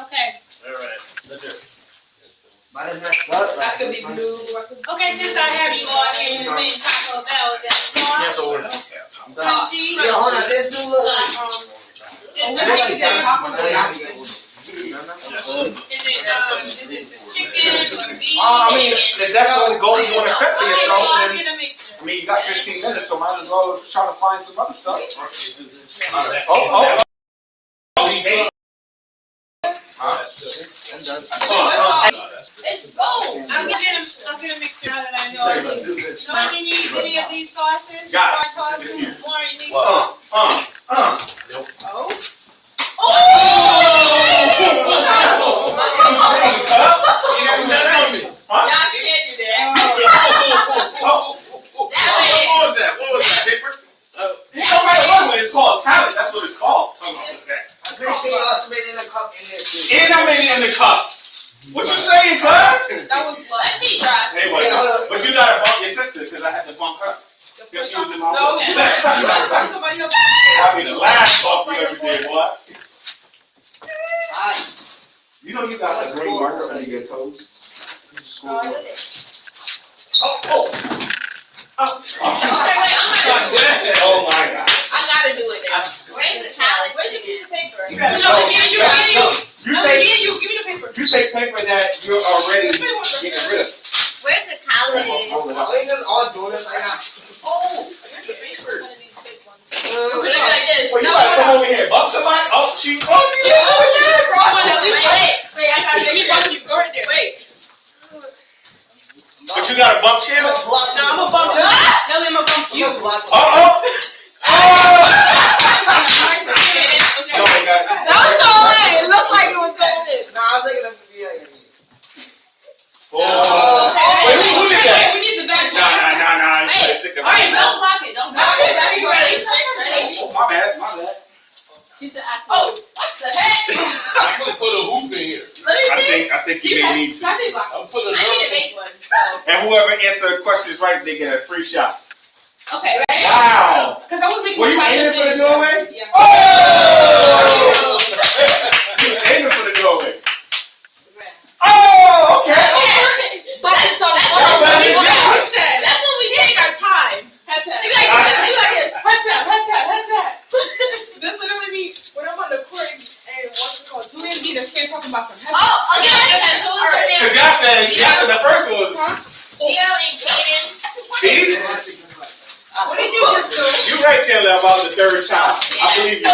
Okay. All right. Might have messed up. That could be blue. Okay, since I have you all here and saying Taco Bell, that's Yeah, more so we're. crunchy. Yo, hold on, this dude look like. Just Oh, the like meat that. there. Yes. Is it the chicken or beef? I mean, if that's the only goal you want to set for Okay, so yourself, I'll then, get a mixture. I mean, you got 15 minutes, so might as well try to find some other stuff. Hey. It's gold. I'll get a mixture now that I know. No, any of these sauces? Got it. Soy This sauce, here. more in these What? sauces? Oh. Huh? Y'all can't do that. Oh, What was that? What was that, paper? it don't matter what, it's called talent, that's what it's called. I think they also made it in a cup in there too. And I'm in the cup. What you saying, cuz? That was let's see, dry. Hey, but you gotta bump your sister, because I had to bump her. Because she was in my No, way. you gotta find somebody else. I'll be the last bump you ever did, boy. Alright. You know you got a green marker under your toes? Oh, I did it. Oh. Okay, wait, I'm not. Oh my God. I gotta do it now. Where's the talent? Where's the piece of paper? You No, gotta- me and you. You No, take, me and you. Give me the paper. you take paper that you're already getting rid of. Where's the college? We just all doing this right now. Oh, here's the paper. Look like this. Well, you No, gotta no, come no. over here. Bump somebody. Oh, she. Come on, now, wait, I gotta make you bump you. Go right there. Wait. But you gotta bump Chilla. No, I'm gonna bump you. No, I'm gonna bump you. Oh. Okay. No, my God. That was the way. It looked like it was good. Nah, I was thinking of the video. Oh. Wait, who did that? We need the back. Nah. You Wait. gotta stick the Alright, back. don't block it. Don't block it. Ready? Ready? Oh, my bad. She's an Oh, what the heck? I could put a hoop in here. Let me see. I think you may need to. Can I see block? I'm putting I need to a make one. So. And whoever answers questions right, they get a free shot. Okay, ready? Wow. Because I was making Were you my aiming for the doorway? Yeah. Oh! You was aiming for the doorway. Oh, okay. But that's what we take our time. Head tap. You like this. Head tap. This literally means when I'm on the court and what's it called? Julian being a spin talking about some head tap. Oh, okay. All right. Because y'all said the first one was, Jill and Kaden. see? What did you just do? You right, Chandler, about the third child. I believe you.